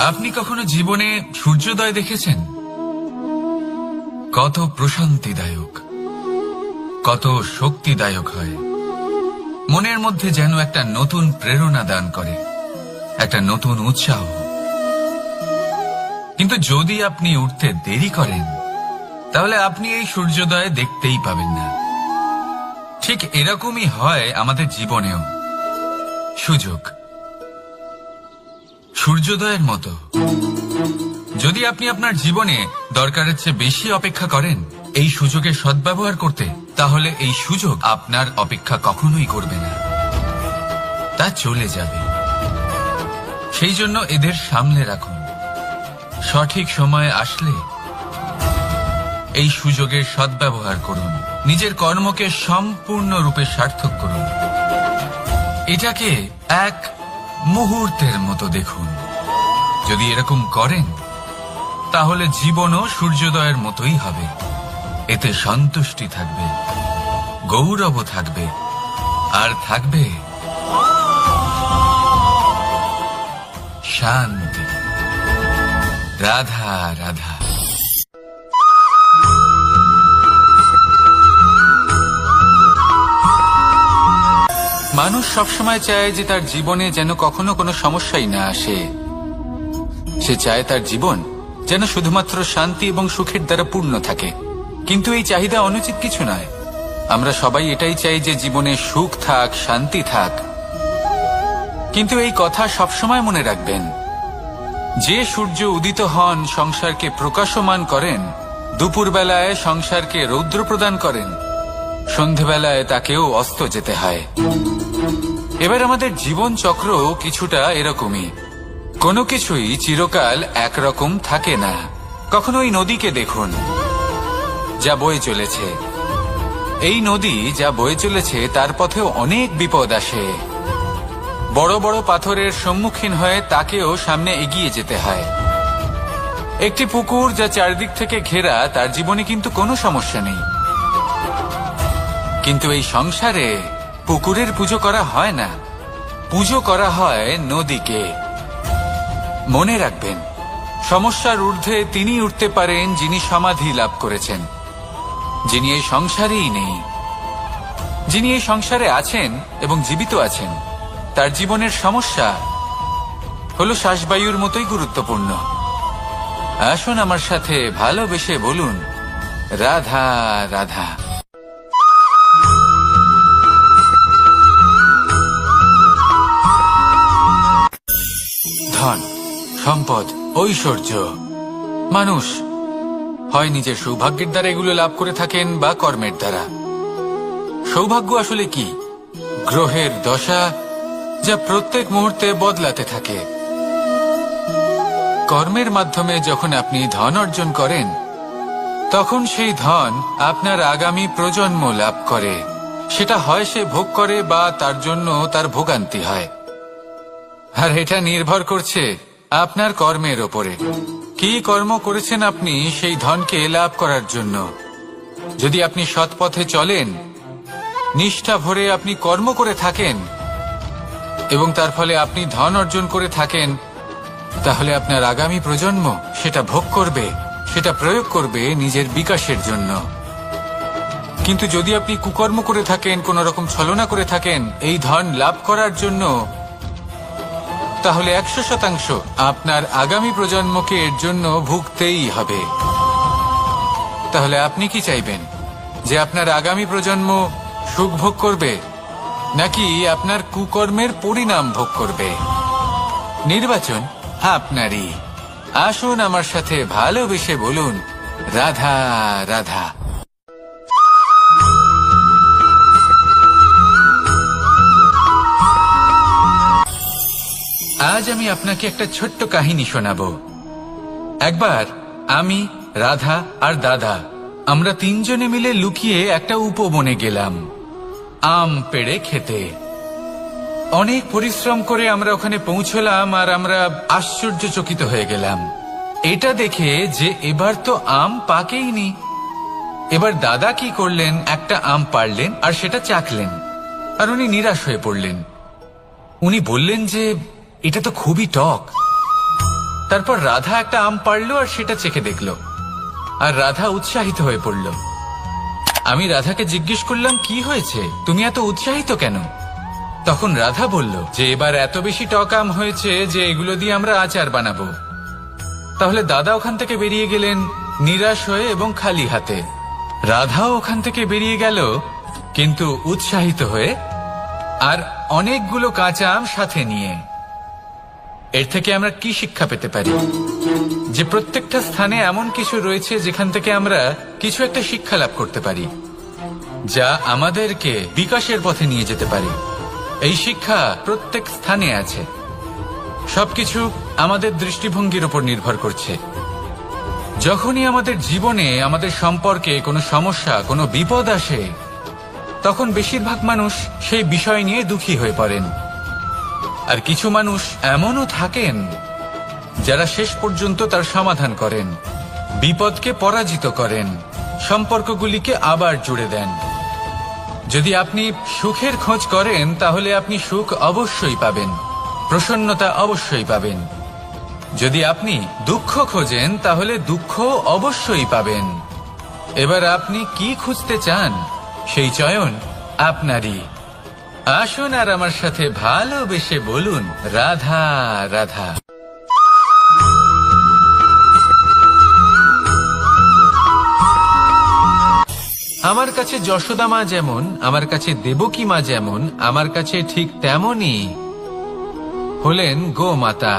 আপনি কখনো জীবনে সূর্যোদয় দেখেছেন? কত প্রশান্তিদায়ক, কত শক্তিদায়ক হয়। মনের মধ্যে যেন একটা নতুন প্রেরণা দান করে, একটা নতুন উৎসাহ। কিন্তু যদি আপনি উঠতে দেরি করেন তাহলে আপনি এই সূর্যোদয় দেখতেই পাবেন না। ঠিক এরকমই হয় আমাদের জীবনেও। সুযোগ সূর্যোদয়ের মতো। যদি আপনি আপনার জীবনে দরকারের চেয়ে বেশি অপেক্ষা করেন এই সুযোগের সদ্ব্যবহার করতে, তাহলে এই সুযোগ আপনার অপেক্ষা কখনোই করবে না, তা চলে যাবে। সেই জন্য এদের সামলে রাখুন। সঠিক সময় আসলে এই সুযোগের সদ্ব্যবহার করুন। নিজের কর্মকে সম্পূর্ণরূপে সার্থক করুন। এটাকে এক মুহূর্তের মতো দেখুন। যদি এরকম করেন তাহলে জীবনও সূর্যোদয়ের মতোই হবে। এতে সন্তুষ্টি থাকবে, গৌরব থাকবে, আর থাকবে শান্তি। রাধা রাধা। মানুষ সবসময় চায় যে তার জীবনে যেন কখনো কোনো সমস্যাই না আসে। সে চায় তার জীবন যেন শুধুমাত্র শান্তি এবং সুখের দ্বারা পূর্ণ থাকে। কিন্তু এই চাহিদা অনুচিত কিছু নয়। আমরা সবাই এটাই চাই যে জীবনে সুখ থাক, শান্তি থাক। কিন্তু এই কথা সবসময় মনে রাখবেন, যে সূর্য উদিত হন সংসারকে প্রকাশমান করেন, দুপুরবেলায় সংসারকে রৌদ্র প্রদান করেন, সন্ধেবেলায় তাকেও অস্ত যেতে হয়। এবার আমাদের জীবন চক্র কিছুটা এরকমই। কোনো কিছুই চিরকাল একরকম থাকে না। কখনো এই নদীকে দেখুন যা বয়ে চলেছে। এই নদী যা বয়ে চলেছে তার পথেও অনেক বিপদ আসে। বড় বড় পাথরের সম্মুখীন হয়ে তাকেও সামনে এগিয়ে যেতে হয়। একটি পুকুর যা চারদিক থেকে ঘেরা, তার জীবনে কিন্তু কোনো সমস্যা নেই। কিন্তু এই সংসারে পুকুরের পুজো করা হয় না, পুজো করা হয় নদীকে। মনে রাখবেন, সমস্যার ঊর্ধ্বে তিনি উঠতে পারেন যিনি সমাধি লাভ করেছেন, যিনি এই সংসারেই নেই। যিনি এই সংসারে আছেন এবং জীবিত আছেন, তার জীবনের সমস্যা হলো শ্বাসবায়ুর মতোই গুরুত্বপূর্ণ। আসুন আমার সাথে ভালোবেসে বলুন, রাধা রাধা। ধন, সম্পদ, ঐশ্বর্য, মানুষ হয় নিজের সৌভাগ্যের দ্বারা এগুলো লাভ করে থাকেন বা কর্মের দ্বারা। সৌভাগ্য আসলে কি? গ্রহের দশা যা প্রত্যেক মুহূর্তে বদলাতে থাকে। কর্মের মাধ্যমে যখন আপনি ধন অর্জন করেন তখন সেই ধন আপনার আগামী প্রজন্ম লাভ করে। সেটা হয় সে ভোগ করে বা তার জন্য তার ভোগান্তি হয়। আর এটা নির্ভর করছে আপনার কর্মের ওপরে। কি কর্ম করেছেন আপনি সেই ধনকে লাভ করার জন্য। যদি আপনি সৎ পথে চলেন নিষ্ঠা ভরে আপনি কর্ম করে থাকেন এবং তার ফলে আপনি ধন অর্জন করে থাকেন, তাহলে আপনার আগামী প্রজন্ম সেটা ভোগ করবে, সেটা প্রয়োগ করবে নিজের বিকাশের জন্য। কিন্তু যদি আপনি কুকর্ম করে থাকেন, কোন রকম ছলনা করে থাকেন এই ধন লাভ করার জন্য, তাহলে 100% আপনার আগামী প্রজন্মকে এর জন্য ভুগতেই হবে। তাহলে আপনি কি চাইবেন, যে আপনার আগামী প্রজন্ম সুখ ভোগ করবে নাকি আপনার কুকর্মের পরিণাম ভোগ করবে? নির্বাচন আপনারই। আসুন আমার সাথে ভালোবেসে বলুন, রাধা রাধা। আজ আমি আপনাকে একটা ছোট্ট কাহিনী শোনাবো। একবার আমি, রাধা আর দাদা, আমরা তিনজনে মিলে লুকিয়ে একটা উপবনে গেলাম আম পেড়ে খেতে। অনেক পরিশ্রম করে আমরা ওখানে পৌঁছলাম আর আমরা আশ্চর্যচকিত হয়ে গেলাম এটা দেখে যে এবার তো আম পাকেইনি। এবার দাদা কি করলেন, একটা আম পাড়লেন আর সেটা চাখলেন, আর উনি নিরাশ হয়ে পড়লেন। উনি বললেন যে এটা তো খুবই টক। তারপর রাধা একটা আম পাড়লো আর সেটা চেখে দেখল, আর রাধা উৎসাহিত হয়ে পড়ল। আমি রাধাকে জিজ্ঞেস করলাম, কি হয়েছে, তুমি এত উৎসাহিত কেন? তখন রাধা বলল যে এবার এত বেশি টক আম হয়েছে যে এগুলো দিয়ে আমরা আচার বানাবো। তাহলে দাদা ওখান থেকে বেরিয়ে গেলেন নিরাশ হয়ে এবং খালি হাতে। রাধাও ওখান থেকে বেরিয়ে গেল কিন্তু উৎসাহিত হয়ে, আর অনেকগুলো কাঁচা আম সাথে নিয়ে। এর থেকে আমরা কি শিক্ষা পেতে পারি? যে প্রত্যেকটা স্থানে এমন কিছু রয়েছে যেখান থেকে আমরা কিছু একটা শিক্ষা লাভ করতে পারি, যা আমাদেরকে বিকাশের পথে নিয়ে যেতে পারে। এই শিক্ষা প্রত্যেক স্থানে আছে। সবকিছু আমাদের দৃষ্টিভঙ্গির উপর নির্ভর করছে। যখনই আমাদের জীবনে, আমাদের সম্পর্কে কোনো সমস্যা, কোনো বিপদ আসে, তখন বেশিরভাগ মানুষ সেই বিষয় নিয়ে দুঃখী হয়ে পড়েন। আর কিছু মানুষ এমনও থাকেন যারা শেষ পর্যন্ত তার সমাধান করেন, বিপদকে পরাজিত করেন, সম্পর্কগুলিকে আবার জুড়ে দেন। যদি আপনি সুখের খোঁজ করেন তাহলে আপনি সুখ অবশ্যই পাবেন, প্রসন্নতা অবশ্যই পাবেন। যদি আপনি দুঃখ খোঁজেন তাহলে দুঃখ অবশ্যই পাবেন। এবার আপনি কি খুঁজতে চান, সেই চয়ন আপনারই। আসুন আর আমার সাথে ভালোবেসে বলুন, রাধা রাধা। আমার কাছে যশোদা মা যেমন, আমার কাছে দেবকী মা যেমন, আমার কাছে ঠিক তেমনই হলেন গোমাতা।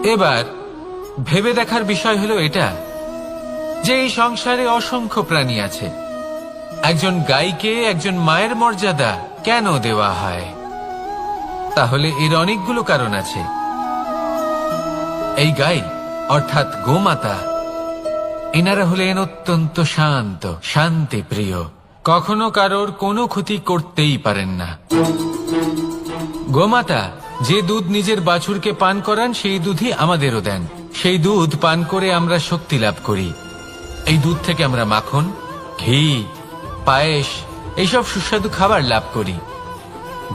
এবার ভেবে দেখার বিষয় হলো এটা, যে এই সংসারে অসংখ্য প্রাণী আছে। একজন গাইকে একজন মায়ের মর্যাদা কেন দেওয়া হয়? তাহলে এর অনেকগুলো কারণ আছে। এই গাই অর্থাৎ গোমাতা, এনারা হলেন অত্যন্ত শান্ত, শান্তি প্রিয়, কখনো কারোর কোনো ক্ষতি করতেই পারেন না। গোমাতা যে দুধ নিজের বাছুরকে পান করান সেই দুধই আমাদেরও দেন। সেই দুধ পান করে আমরা শক্তি লাভ করি। এই দুধ থেকে আমরা মাখন, ঘি, পায়েস, এইসব সুস্বাদু খাবার লাভ করি।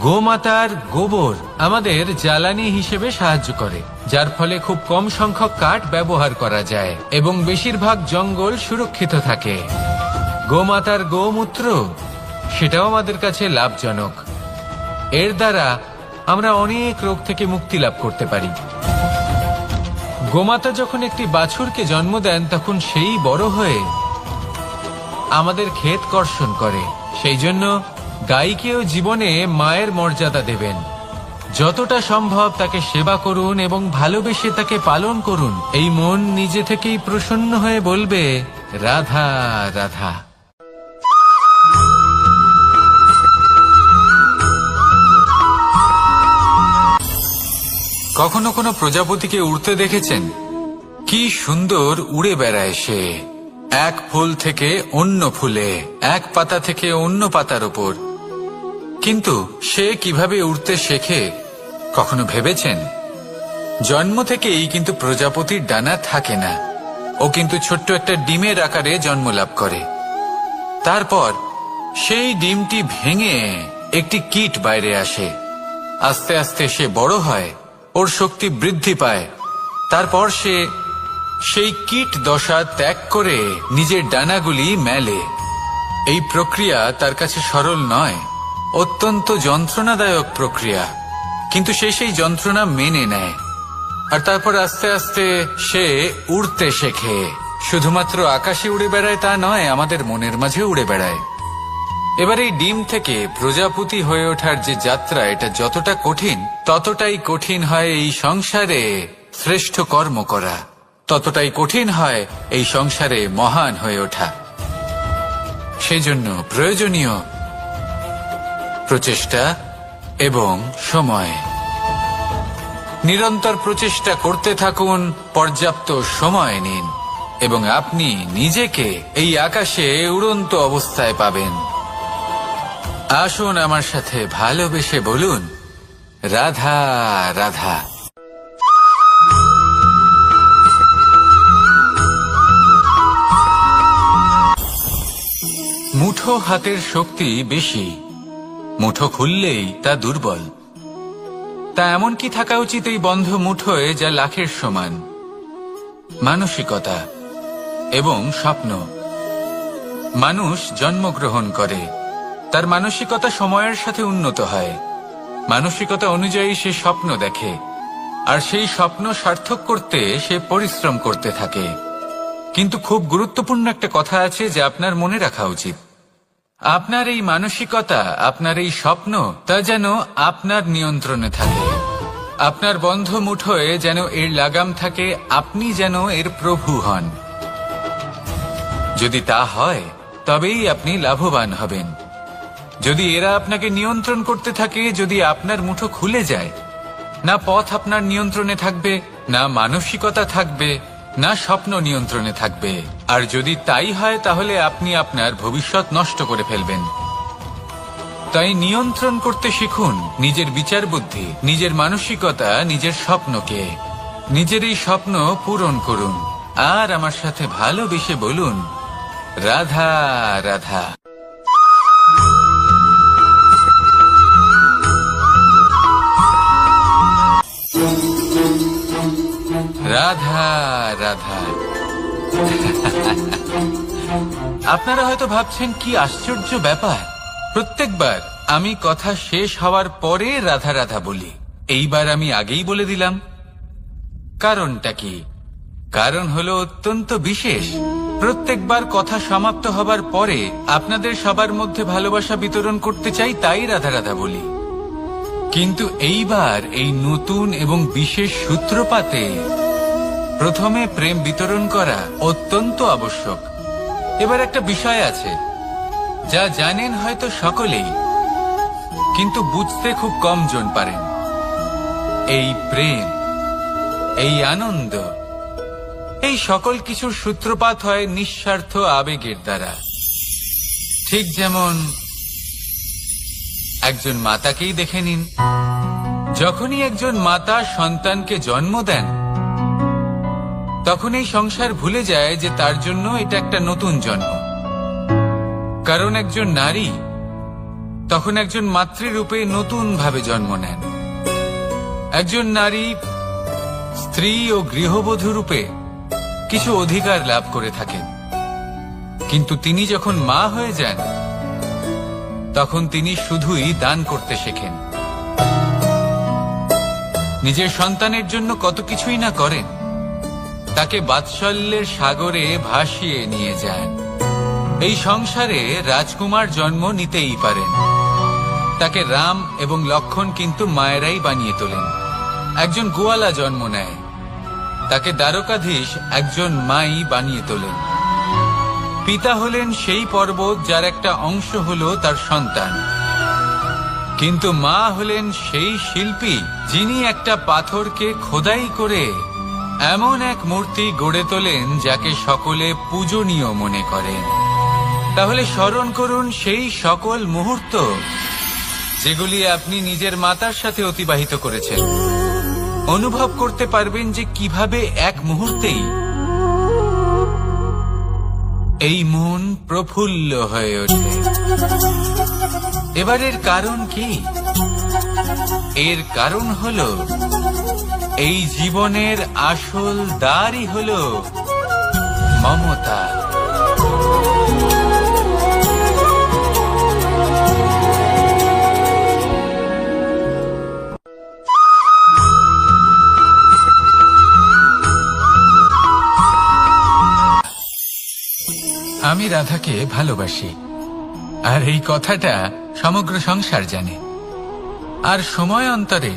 গোমাতার গোবর আমাদের জ্বালানি হিসেবে সাহায্য করে, যার ফলে খুব কম সংখ্যক কাঠ ব্যবহার করা যায় এবং বেশিরভাগ জঙ্গল সুরক্ষিত থাকে। গোমাতার গোমূত্র, সেটাও আমাদের কাছে লাভজনক। এর দ্বারা আমরা অনেক রোগ থেকে মুক্তি লাভ করতে পারি। গোমাতা যখন একটি বাছুরকে জন্ম দেন তখন সেই বড় হয়ে আমাদের ক্ষেত কর্ষণ করে। সেই জন্য গাইকেও জীবনে মায়ের মর্যাদা দেবেন। যতটা সম্ভব তাকে সেবা করুন এবং ভালোবেসে তাকে পালন করুন। এই মন নিজে থেকেই প্রসন্ন হয়ে বলবে, রাধা রাধা। কখনো কোনো প্রজাপতিকে উড়তে দেখেছেন? কি সুন্দর উড়ে বেড়ায় সে, এক ফুল থেকে অন্য ফুলে, এক পাতা থেকে অন্য পাতার উপর। কিন্তু সে কিভাবে উড়তে শেখে কখনো ভেবেছেন? জন্ম থেকেই কিন্তু প্রজাপতির ডানা থাকে না। ও কিন্তু ছোট্ট একটা ডিমের আকারে জন্ম লাভ করে। তারপর সেই ডিমটি ভেঙে একটি কীট বাইরে আসে। আস্তে আস্তে সে বড় হয়, ওর শক্তি বৃদ্ধি পায়। তারপর সে সেই কীট দশা ত্যাগ করে নিজের ডানাগুলি মেলে। এই প্রক্রিয়া তার কাছে সরল নয়, অত্যন্ত যন্ত্রণাদায়ক প্রক্রিয়া, কিন্তু সে সেই যন্ত্রণা মেনে নেয়। আর তারপর আস্তে আস্তে সে উড়তে শেখে। শুধুমাত্র আকাশে উড়ে বেড়ায় তা নয়, আমাদের মনের মাঝে উড়ে বেড়ায়। এবার এই ডিম থেকে প্রজাপতি হয়ে ওঠার যে যাত্রা, এটা যতটা কঠিন, ততটাই কঠিন হয় এই সংসারে শ্রেষ্ঠ কর্ম করা, ততটাই কঠিন হয় এই সংসারে মহান হয়ে ওঠা। সেজন্য প্রয়োজনীয় প্রচেষ্টা এবং সময়। নিরন্তর প্রচেষ্টা করতে থাকুন, পর্যাপ্ত সময় নিন, এবং আপনি নিজেকে এই আকাশে উড়ন্ত অবস্থায় পাবেন। আসুন আমার সাথে ভালোবেসে বলুন, রাধা রাধা। মুঠো হাতের শক্তি বেশি, মুঠো খুললেই তা দুর্বল। তা এমন কি থাকা উচিত এই বন্ধ মুঠোয় যা লাখের সমান? মানসিকতা এবং স্বপ্ন। মানুষ জন্মগ্রহণ করে, তার মানসিকতা সময়ের সাথে উন্নত হয়। মানসিকতা অনুযায়ী সে স্বপ্ন দেখে, আর সেই স্বপ্ন সার্থক করতে সে পরিশ্রম করতে থাকে। কিন্তু খুব গুরুত্বপূর্ণ একটা কথা আছে যা আপনার মনে রাখা উচিত। আপনার এই মানসিকতা, আপনার এই স্বপ্ন, তা যেন আপনার নিয়ন্ত্রণে থাকে। আপনার বন্ধ মুঠোয় যেন এর লাগাম থাকে, আপনি যেন এর প্রভু হন। যদি তা হয়, তবেই আপনি লাভবান হবেন। যদি এরা আপনাকে নিয়ন্ত্রণ করতে থাকে, যদি আপনার মুঠো খুলে যায়, না পথ আপনার নিয়ন্ত্রণে থাকবে, না মানসিকতা থাকবে, না স্বপ্ন নিয়ন্ত্রণে থাকবে। আর যদি তাই হয়, তাহলে আপনি আপনার ভবিষ্যৎ নষ্ট করে ফেলবেন। তাই নিয়ন্ত্রণ করতে শিখুন নিজের বিচার বুদ্ধি, নিজের মানসিকতা, নিজের স্বপ্নকে। নিজের এই স্বপ্ন পূরণ করুন, আর আমার সাথে ভালোবেসে বলুন, রাধা রাধা। রাধা রাধা। আপনারা হয়তো ভাবছেন, কি আশ্চর্য ব্যাপার, প্রত্যেকবার আমি কথা শেষ হওয়ার পরে রাধা রাধা বলি। এইবার আমি আগেই বলে দিলাম। কারণটা কি? কারণ হলো অত্যন্ত বিশেষ। প্রত্যেকবার কথা সমাপ্ত হবার পরে আপনাদের সবার মধ্যে ভালোবাসা বিতরণ করতে চাই, তাই রাধা রাধা বলি। কিন্তু এইবার এই নতুন এবং বিশেষ সূত্রপাতে প্রথমে প্রেম বিতরণ করা অত্যন্ত আবশ্যক। এবার একটা বিষয় আছে যা জানেন হয়তো সকলেই, কিন্তু বুঝতে খুব কম জন পারেন। এই প্রেম, এই আনন্দ, এই সকল কিছুর সূত্রপাত হয় নিঃস্বার্থ আবেগের দ্বারা। ঠিক যেমন একজন মাতাকেই দেখে নিন। যখনই একজন মাতা সন্তানকে জন্ম দেন, তখন এই সংসার ভুলে যায় যে তার জন্য এটা একটা নতুন জন্ম। কারণ একজন নারী তখন একজন মাতৃরূপে নতুন ভাবে জন্ম নেন। একজন নারী স্ত্রী ও গৃহবধূ রূপে কিছু অধিকার লাভ করে থাকেন, কিন্তু তিনি যখন মা হয়ে যান, তখন তিনি শুধুই দান করতে শেখেন। নিজের সন্তানের জন্য কত কিছুই না করেন, তাকে বাৎসল্যের সাগরে ভাসিয়ে নিয়ে যান। এই সংসারে রাজকুমার জন্ম নিতেই পারেন, তাকে রাম এবং লক্ষণ কিন্তু মায়েরাই বানিয়ে তোলেন। একজন গোয়ালা জন্ম নেয়, তাকে দ্বারকাধীশ একজন মাই বানিয়ে তোলেন। পিতা হলেন সেই পর্বত যার একটা অংশ হলো তার সন্তান, কিন্তু মা হলেন সেই শিল্পী যিনি একটা পাথরকে খোদাই করে এমন এক মূর্তি গড়ে তোলেন যাকে সকলে পূজনীয় মনে করেন। তাহলে স্মরণ করুন সেই সকল মুহূর্ত যেগুলি আপনি নিজের মাতার সাথে অতিবাহিত করেছেন। অনুভব করতে পারবেন যে কিভাবে এক মুহূর্তেই এই মন প্রফুল্ল হয়ে ওঠে। এবারের কারণ কি? এর কারণ হলো এই জীবনের আসল দ্বারই হলো মমতা। আমি রাধাকে ভালোবাসি, আর এই কথাটা সমগ্র সংসার জানে। আর সময় অন্তরে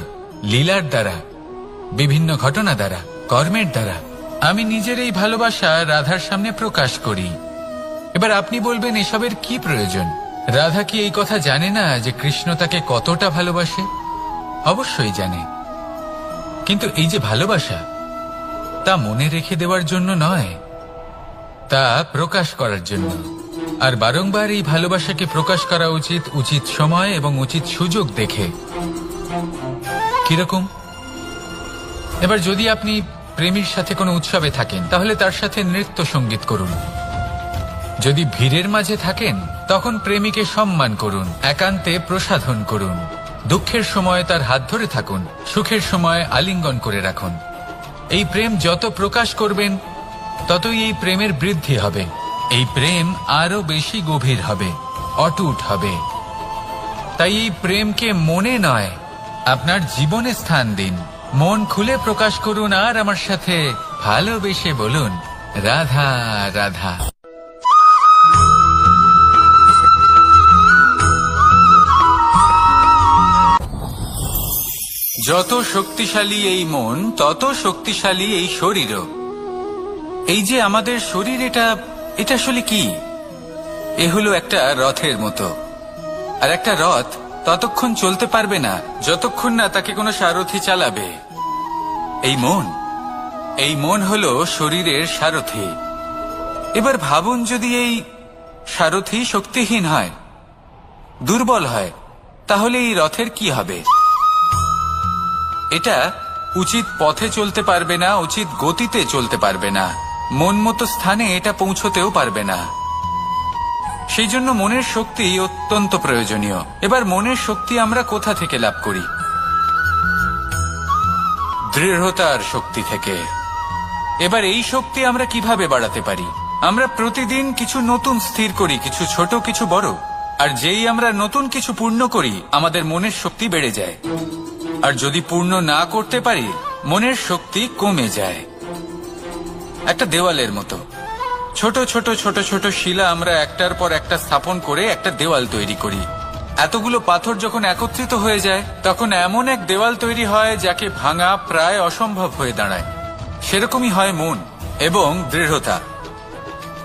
লীলার দ্বারা, বিভিন্ন ঘটনা দ্বারা, কর্মের দ্বারা আমি নিজের এই ভালোবাসা রাধার সামনে প্রকাশ করি। এবার আপনি বলবেন, এসবের কি প্রয়োজন? রাধা কি এই কথা জানে না যে কৃষ্ণ তাকে কতটা ভালোবাসে? অবশ্যই জানে, কিন্তু এই যে ভালোবাসা, তা মনে রেখে দেওয়ার জন্য নয়, তা প্রকাশ করার জন্য। আর বারংবার এই ভালোবাসাকে প্রকাশ করা উচিত, উচিত সময় এবং উচিত সুযোগ দেখে। কিরকম? এবার যদি আপনি প্রেমীর সাথে কোনো উৎসবে থাকেন, তাহলে তার সাথে নৃত্য সঙ্গীত করুন। যদি ভিড়ের মাঝে থাকেন, তখন প্রেমীকে সম্মান করুন, একান্তে প্রসাধন করুন। দুঃখের সময় তার হাত ধরে থাকুন, সুখের সময় আলিঙ্গন করে রাখুন। এই প্রেম যত প্রকাশ করবেন, ততই এই প্রেমের বৃদ্ধি হবে। এই প্রেম আরো বেশি গভীর হবে, অটুট হবে। তাই এই প্রেমকে মনে নয়, আপনার জীবনে স্থান দিন। মন খুলে প্রকাশ করুন, আর আমার সাথে ভালোবেসে বলুন, রাধা রাধা। যত শক্তিশালী এই মন, তত শক্তিশালী এই শরীরও। এই যে আমাদের শরীর, এটা আসলে কি? এ হলো একটা রথের মতো। আর একটা রথ ততক্ষণ চলতে পারবে না যতক্ষণ না তাকে কোনো সারথি চালাবে। এই মন হলো শরীরের সারথি। এবার ভাবুন, যদি এই সারথি শক্তিহীন হয়, দুর্বল হয়, তাহলে এই রথের কি হবে? এটা উচিত পথে চলতে পারবে না, উচিত গতিতে চলতে পারবে না, মন মতো স্থানে এটা পৌঁছতেও পারবে না। সেই জন্য মনের শক্তি অত্যন্ত প্রয়োজনীয়। এবার মনের শক্তি আমরা কোথা থেকে লাভ করি? দৃঢ়তার শক্তি থেকে। এবার এই শক্তি আমরা কিভাবে বাড়াতে পারি? আমরা প্রতিদিন কিছু নতুন স্থির করি, কিছু ছোট, কিছু বড়। আর যেই আমরা নতুন কিছু পূর্ণ করি, আমাদের মনের শক্তি বেড়ে যায়। আর যদি পূর্ণ না করতে পারি, মনের শক্তি কমে যায়। একটা দেওয়ালের মতো ছোট ছোট ছোট ছোট শিলা আমরা একটার পর একটা স্থাপন করে একটা দেওয়াল তৈরি করি। এতগুলো পাথর যখন একত্রিত হয়ে যায়, তখন এমন এক দেওয়াল তৈরি হয় যাকে ভাঙা প্রায় অসম্ভব হয়ে দাঁড়ায়। সেরকমই হয় মন এবং দৃঢ়তা।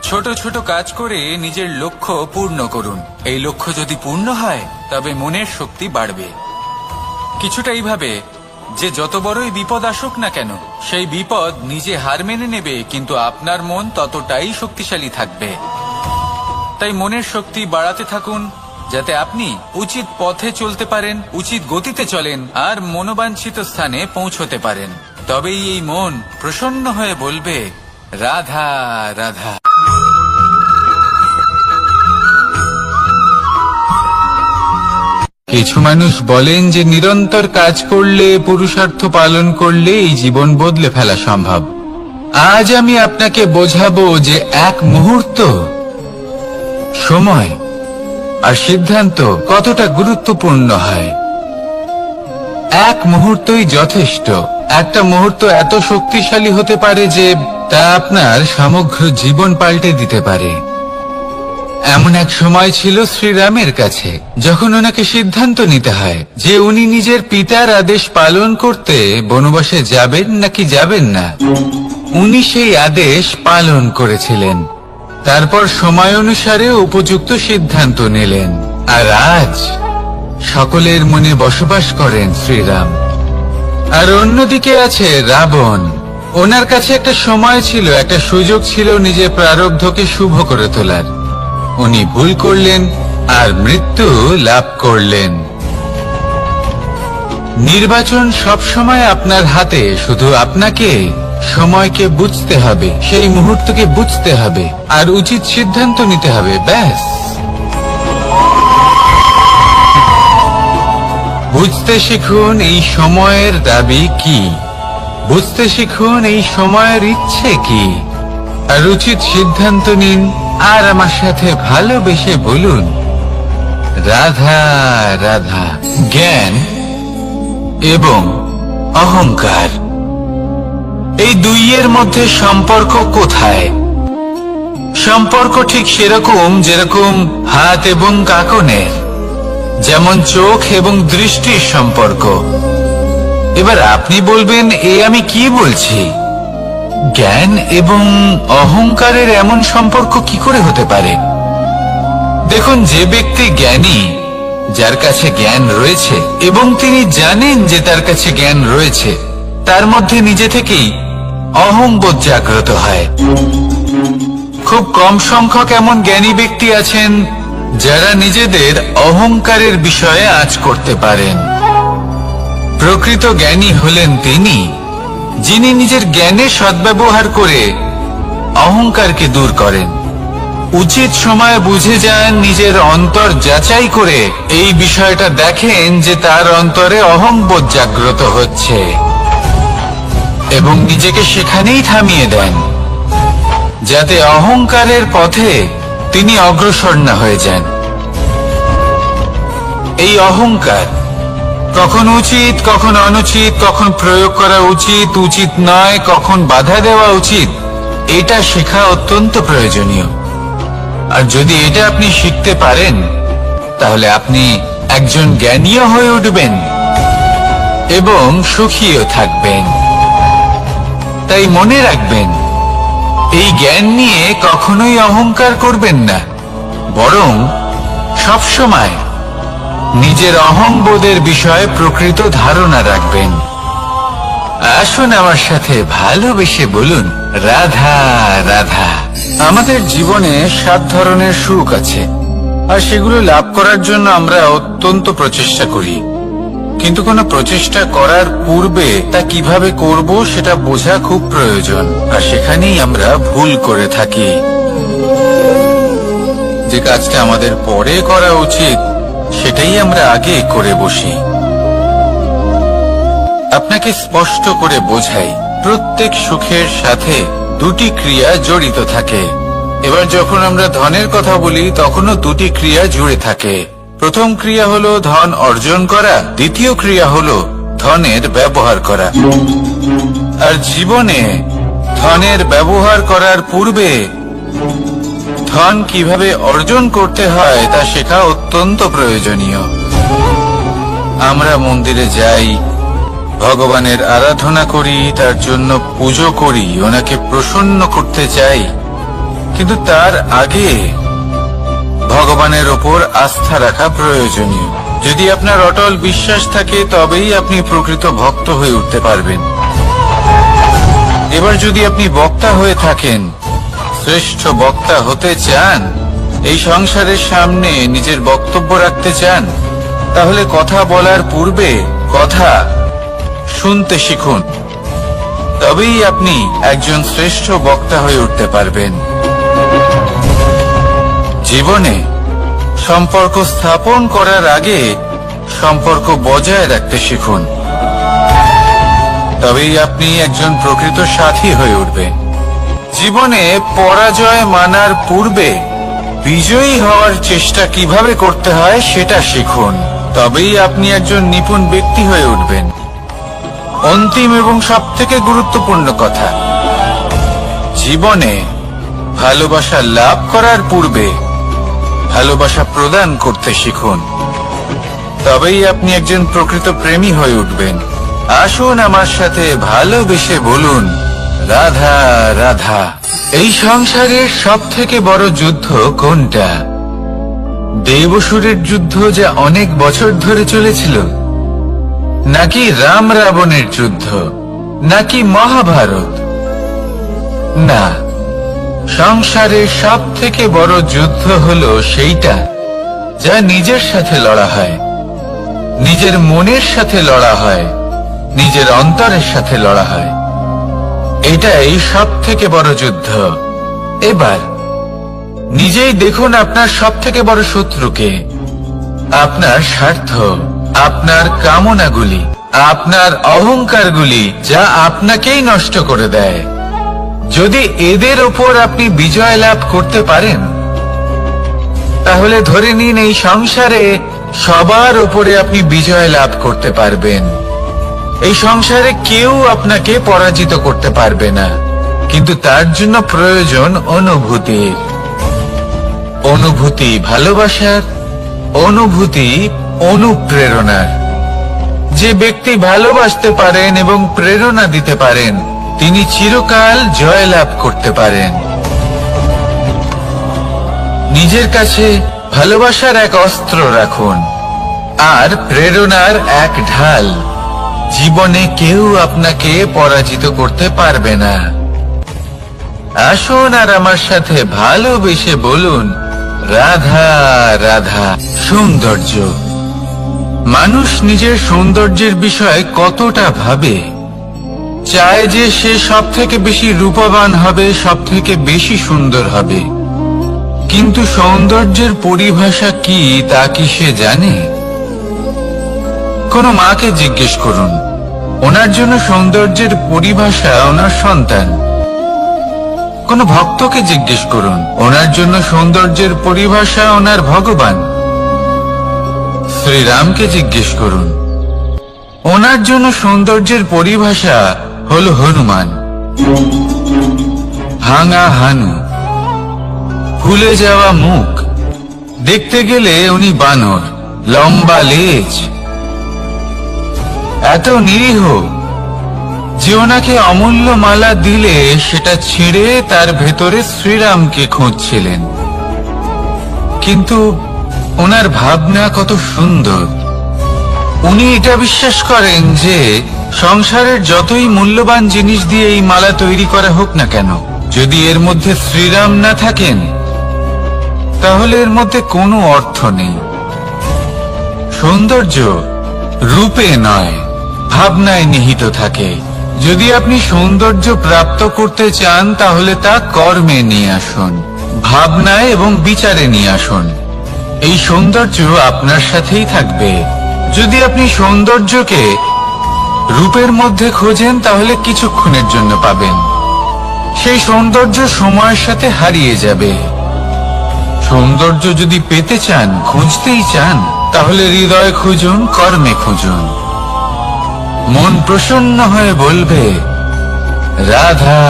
ছোট ছোট কাজ করে নিজের লক্ষ্য পূর্ণ করুন। এই লক্ষ্য যদি পূর্ণ হয়, তবে মনের শক্তি বাড়বে। কিছুটা এইভাবে যে যত বড়ই বিপদ আসুক না কেন, সেই বিপদ নিজে হার মেনে নেবে, কিন্তু আপনার মন ততটাই শক্তিশালী থাকবে। তাই মনের শক্তি বাড়াতে থাকুন, যাতে আপনি উচিত পথে চলতে পারেন, উচিত গতিতে চলেন, আর মনোবাঞ্ছিত স্থানে পৌঁছতে পারেন। তবেই এই মন প্রসন্ন হয়ে বলবে, রাধা রাধা। কিছু মানুষ বলেন যে নিরন্তর কাজ করলে, পুরুষার্থ পালন করলে এই জীবন বদলে ফেলা সম্ভব। আজ আমি আপনাকে বোঝাবো যে এক মুহূর্ত, সময় আর সিদ্ধান্ত কতটা গুরুত্বপূর্ণ হয়। এক মুহূর্তই যথেষ্ট। একটা মুহূর্ত এত শক্তিশালী হতে পারে যে তা আপনার সমগ্র জীবন পাল্টে দিতে পারে। এমন এক সময় ছিল শ্রীরামের কাছে, যখন ওনাকে সিদ্ধান্ত নিতে হয় যে উনি নিজের পিতার আদেশ পালন করতে বনবাসে যাবেন নাকি যাবেন না। উনি সেই আদেশ পালন করেছিলেন। তারপর সময় অনুসারে উপযুক্ত সিদ্ধান্ত নিলেন। আর আজ সকলের মনে বসবাস করেন শ্রীরাম। আর অন্যদিকে আছে রাবণ। ওনার কাছে একটা সময় ছিল, একটা সুযোগ ছিল নিজের প্রারব্ধকে শুভ করে তোলার। উনি ভুল করলেন আর মৃত্যু লাভ করলেন। নির্বাচন সব সময় আপনার হাতে, শুধু আপনাকে সময়কে বুঝতে হবে, সেই মুহূর্তকে বুঝতে হবে আর উচিত সিদ্ধান্ত নিতে হবে, ব্যাস। বুঝতে শিখুন এই সময়ের দাবি কি, বুঝতে শিখুন এই সময়ের ইচ্ছে কি, আর উচিত সিদ্ধান্ত নিন। আর আমার সাথে ভালোবেসে বলুন, রাধা রাধা। জ্ঞান এবং অহংকার, এই দুইয়ের মধ্যে সম্পর্ক কোথায়? সম্পর্ক ঠিক সেরকম যেরকম হাত এবং কাঁকনের, যেমন চোখ এবং দৃষ্টির সম্পর্ক। এবার আপনি বলবেন, আমি কি বলছি? জ্ঞান এবং অহংকারের এমন সম্পর্ক কি করে হতে পারে? দেখুন, যে ব্যক্তি জ্ঞানী, যার কাছে জ্ঞান রয়েছে এবং তিনি জানেন যে তার কাছে জ্ঞান রয়েছে, তার মধ্যে নিজে থেকেই অহংবোধ জাগ্রত হয়। খুব কম সংখ্যক এমন জ্ঞানী ব্যক্তি আছেন যারা নিজেদের অহংকারের বিষয়ে আঁচ করতে পারেন। প্রকৃত জ্ঞানী হলেন তিনি, যিনি নিজের জ্ঞানের সদ্ব্যবহার করে অহংকারকে দূর করেন। উচিত সময় বুঝে যান, নিজের অন্তর যাচাই করে এই বিষয়টা দেখেন যে তার অন্তরে অহংবোধ জাগ্রত হচ্ছে এবং নিজেকে সেখানেই থামিয়ে দেন, যাতে অহংকারের পথে তিনি অগ্রসর না হয়ে যান। এই অহংকার কখন উচিত, কখন অনুচিত, কখন প্রয়োগ করা উচিত, উচিত নয়, কখন বাধা দেওয়া উচিত, এটা শেখা অত্যন্ত প্রয়োজনীয়। আর যদি এটা আপনি শিখতে পারেন, তাহলে আপনি একজন জ্ঞানীও হয়ে উঠবেন এবং সুখীও থাকবেন। তাই মনে রাখবেন, এই জ্ঞান নিয়ে কখনোই অহংকার করবেন না, বরং সবসময় নিজের অহংবোধের বিষয়ে প্রকৃত ধারণা রাখবেন। আসুন আমার সাথে ভালোবেসে বলুন, রাধা রাধা। আমাদের জীবনে 7 ধরনের সুখ আছে, আর সেগুলো লাভ করার জন্য আমরা অত্যন্ত প্রচেষ্টা করি। কিন্তু কোনো প্রচেষ্টা করার পূর্বে তা কিভাবে করব সেটা বোঝা খুব প্রয়োজন, আর সেখানেই আমরা ভুল করে থাকি। যে কাজটা আমাদের পরে করা উচিত, সেটাই আমরা আগে করে বসি। আপনাকে স্পষ্ট করে বোঝাই, প্রত্যেক সুখের সাথে 2টি ক্রিয়া জড়িত থাকে। এবার যখন আমরা ধনের কথা বলি, তখনও 2টি ক্রিয়া জুড়ে থাকে। প্রথম ক্রিয়া হলো ধন অর্জন করা, দ্বিতীয় ক্রিয়া হলো ধনের ব্যবহার করা। আর জীবনে ধনের ব্যবহার করার পূর্বে ধন কিভাবে অর্জন করতে হয় তা শেখা অত্যন্ত প্রয়োজনীয়। আমরা মন্দিরে যাই, ভগবানের আরাধনা করি, তার জন্য পুজো করি, ওনাকে প্রসন্ন করতে চাই, কিন্তু তার আগে ভগবানের ওপর আস্থা রাখা প্রয়োজনীয়। যদি আপনার অটল বিশ্বাস থাকে, তবেই আপনি প্রকৃত ভক্ত হয়ে উঠতে পারবেন। এবার যদি আপনি বক্তা হয়ে থাকেন, শ্রেষ্ঠ বক্তা হতে চান, এই সংসারের সামনে নিজের বক্তব্য রাখতে চান, তাহলে কথা বলার পূর্বে কথা শুনতে শিখুন। তবেই আপনি একজন শ্রেষ্ঠ বক্তা হয়ে উঠতে পারবেন। জীবনে সম্পর্ক স্থাপন করার আগে সম্পর্ক বজায় রাখতে শিখুন, তবেই আপনি একজন প্রকৃত সাথী হয়ে উঠবেন। জীবনে পরাজয় মানার পূর্বে বিজয়ী হওয়ার চেষ্টা কিভাবে করতে হয় সেটা শিখুন, তবেই আপনি একজন নিপুণ ব্যক্তি হয়ে উঠবেন। অন্তিম এবং সবথেকে গুরুত্বপূর্ণ কথা, জীবনে ভালোবাসা লাভ করার পূর্বে ভালোবাসা প্রদান করতে শিখুন, তবেই আপনি একজন প্রকৃত প্রেমী হয়ে উঠবেন। আসুন আমার সাথে ভালোবেসে বলুন, রাধা রাধা। এই সংসারের সবথেকে বড় যুদ্ধ কোনটা? দেবসুরের যুদ্ধ, যা অনেক বছর ধরে চলেছিল, নাকি রাম রাবণের যুদ্ধ, নাকি মহাভারত? না, সংসারের সবথেকে বড় যুদ্ধ হলো সেইটা যা নিজের সাথে লড়া হয়, নিজের মনের সাথে লড়া হয়, নিজের অন্তরের সাথে লড়া হয়। এটাই সব থেকে বড় যুদ্ধ। এবার নিজেই দেখুন আপনার সব থেকে বড় শত্রুকে। আপনার স্বার্থ, আপনার কামনাগুলি, আপনার অহংকারগুলি, যা আপনাকেই নষ্ট করে দেয়। যদি এদের ওপর আপনি বিজয় লাভ করতে পারেন, তাহলে ধরে নিন এই সংসারে সবার ওপরে আপনি বিজয় লাভ করতে পারবেন। এই সংসারে কেউ আপনাকে পরাজিত করতে পারবে না। কিন্তু তার জন্য প্রয়োজন অনুভূতির। অনুভূতি ভালোবাসার, অনুভূতি অনুপ্রেরণার। যে ব্যক্তি ভালোবাসতে পারেন এবং প্রেরণা দিতে পারেন, তিনি চিরকাল জয় লাভ করতে পারেন। নিজের কাছে ভালোবাসার এক অস্ত্র রাখুন আর প্রেরণার এক ঢাল। জীবনে কেউ আপনাকে পরাজিত করতে পারবে না। আসুন আর আমার সাথে ভালোবেসে বলুন, রাধা রাধা। সৌন্দর্য। মানুষ নিজের সৌন্দর্যের বিষয়ে কতটা ভাবে, চায় যে সে সব থেকে বেশি রূপবান হবে, সব থেকে বেশি সুন্দর হবে। কিন্তু সৌন্দর্যের পরিভাষা কি তা কি সে জানে? কোন মাকে জিজ্ঞেস করুন, ওনার জন্য সৌন্দর্যের পরিভাষা ওনার সন্তান। কোন ভক্তকে জিজ্ঞেস করুন, ওনার জন্য সৌন্দর্যের পরিভাষা ওনার ভগবান। শ্রীরামকে জিজ্ঞেস করুন, ওনার জন্য সৌন্দর্যের পরিভাষা হল হনুমান। ভাঙা হানু, ফুলে যাওয়া মুখ, দেখতে গেলে উনি বানর, লম্বা লেজ, এত নিরীহ যে ওনাকে অমূল্য মালা দিলে সেটা ছিঁড়ে তার ভেতরে শ্রীরামকে খুঁজছিলেন। কিন্তু ওনার ভাবনা কত সুন্দর। উনি এটা বিশ্বাস করেন যে সংসারের যতই মূল্যবান জিনিস দিয়ে এই মালা তৈরি করা হোক না কেন, যদি এর মধ্যে শ্রীরাম না থাকেন, তাহলে এর মধ্যে কোনো অর্থ নেই। সৌন্দর্য রূপে নয়, ভাবনায় নিহিত থাকে। যদি আপনি সৌন্দর্য প্রাপ্ত করতে চান, তাহলে তা কর্মে নিয়ে আসুন, ভাবনায় এবং বিচারে নিয়ে আসুন। এই সৌন্দর্য আপনার সাথেই থাকবে। যদি আপনি সৌন্দর্যকে রূপের মধ্যে খোঁজেন, তাহলে কিছুক্ষণের জন্য পাবেন। সেই সৌন্দর্য সময়ের সাথে হারিয়ে যাবে। সৌন্দর্য যদি পেতে চান, খুঁজতেই চান, তাহলে হৃদয় খুঁজুন, কর্মে খুঁজুন। মন প্রসন্ন হয়ে বলবে, রাধা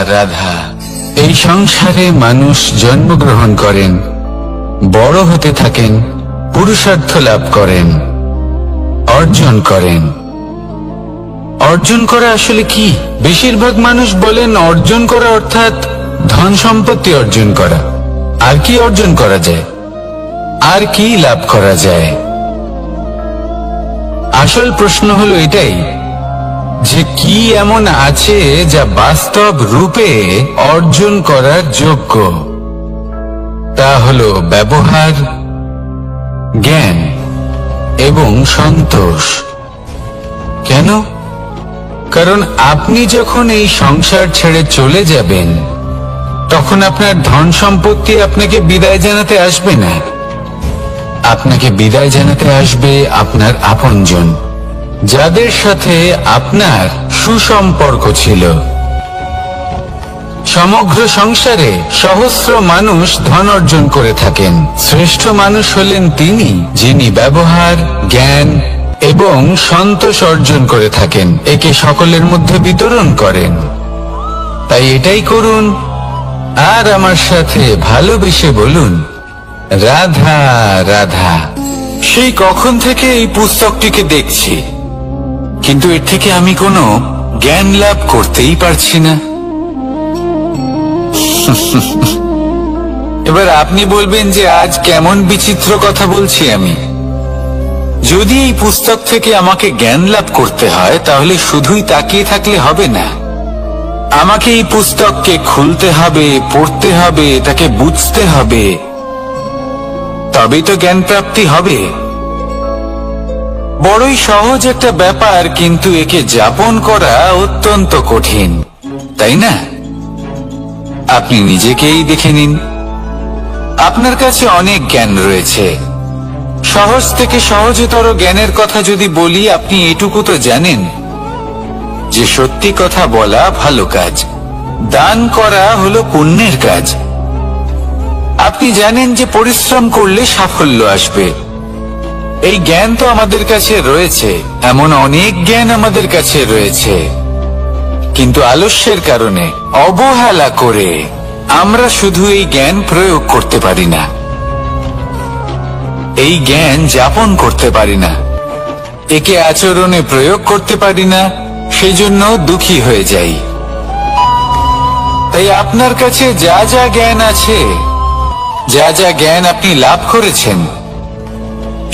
রাধা। এই সংসারে মানুষ জন্মগ্রহণ করেন, বড় হতে থাকেন, পুরুষার্থ লাভ করেন, অর্জন করেন। অর্জন করা আসলে কি? বেশিরভাগ মানুষ বলেন অর্জন করা অর্থাৎ ধন সম্পত্তি অর্জন করা। আর কি অর্জন করা যায়? আর কি লাভ করা যায়? আসল প্রশ্ন হলো এটাই যে কি এমন আছে যা বাস্তব রূপে অর্জন করার যোগ্য। তা হলো ব্যবহার, জ্ঞান এবং সন্তোষ। কেন? কারণ আপনি যখন এই সংসার ছেড়ে চলে যাবেন, তখন আপনার ধন সম্পত্তি আপনাকে বিদায় জানাতে আসবে না। আপনাকে বিদায় জানাতে আসবে আপনার আপনজন, যাদের সাথে আপনার সুসম্পর্ক ছিল। সমগ্র সংসারে সহস্র মানুষ ধন অর্জন করে থাকেন। শ্রেষ্ঠ মানুষ হলেন তিনি, যিনি ব্যবহার, জ্ঞান এবং সন্তোষ অর্জন করে থাকেন, একে সকলের মধ্যে বিতরণ করেন। তাই এটাই করুন আর আমার সাথে ভালোবেসে বলুন, রাধা রাধা। সেই কখন থেকে এই পুস্তকটিকে দেখছি, কিন্তু এর থেকে আমি কোনো জ্ঞান লাভ করতেই পারছি না। এবার আপনি বলবেন যে আজ কেমন বিচিত্র কথা বলছি আমি। যদি এই পুস্তক থেকে আমাকে জ্ঞান লাভ করতে হয়, তাহলে শুধুই তাকিয়ে থাকলে হবে না। আমাকে এই পুস্তককে খুলতে হবে, পড়তে হবে, তাকে বুঝতে হবে, তবেই তো জ্ঞান প্রাপ্তি হবে। বড়ই সহজ একটা ব্যাপার, কিন্তু একে যাপন করা অত্যন্ত কঠিন। তাই না? আপনি নিজেকেই দেখে নিন। আপনার কাছে অনেক জ্ঞান রয়েছে। সহজ থেকে সহজতর জ্ঞানের কথা যদি বলি, আপনি এটুকু তো জানেন যে সত্যি কথা বলা ভালো কাজ, দান করা হলো পুণ্যের কাজ। আপনি জানেন যে পরিশ্রম করলে সাফল্য আসবে। এই জ্ঞান তো আমাদের কাছে রয়েছে, এমন অনেক জ্ঞান আমাদের কাছে রয়েছে, কিন্তু আলস্যের কারণে, অবহেলা করে আমরা শুধু এই জ্ঞান প্রয়োগ করতে পারি না, এই জ্ঞান যাপন করতে পারি না, একে আচরণে প্রয়োগ করতে পারি না, সেজন্য দুঃখী হয়ে যাই। তাই আপনার কাছে যা যা জ্ঞান আছে, যা যা জ্ঞান আপনি লাভ করেছেন,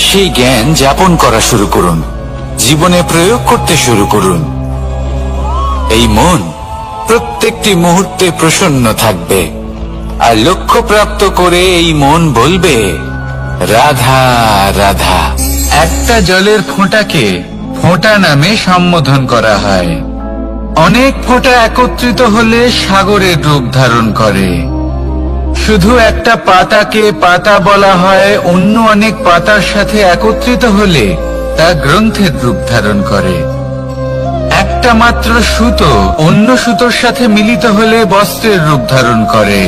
সেই জ্ঞান যাপন করা শুরু করুন, জীবনে প্রয়োগ করতে শুরু করুন। এই মন প্রত্যেকটি মুহূর্তে প্রসন্ন থাকবে, আর লক্ষ্য প্রাপ্ত করে এই মন বলবে, রাধা রাধা। একটা জলের ফোঁটাকে ফোঁটা নামে সম্বোধন করা হয়। অনেক ফোঁটা একত্রিত হলে সাগরের রূপ ধারণ করে। শুধু একটা পাতাকে পাতা বলা হয়, অন্য অনেক পাতার সাথে একত্রিত হলে তা গ্রন্থের রূপ ধারণ করে। একটা মাত্র সুতো অন্য সুতোর সাথে মিলিত হলে বস্ত্রের রূপ ধারণ করে।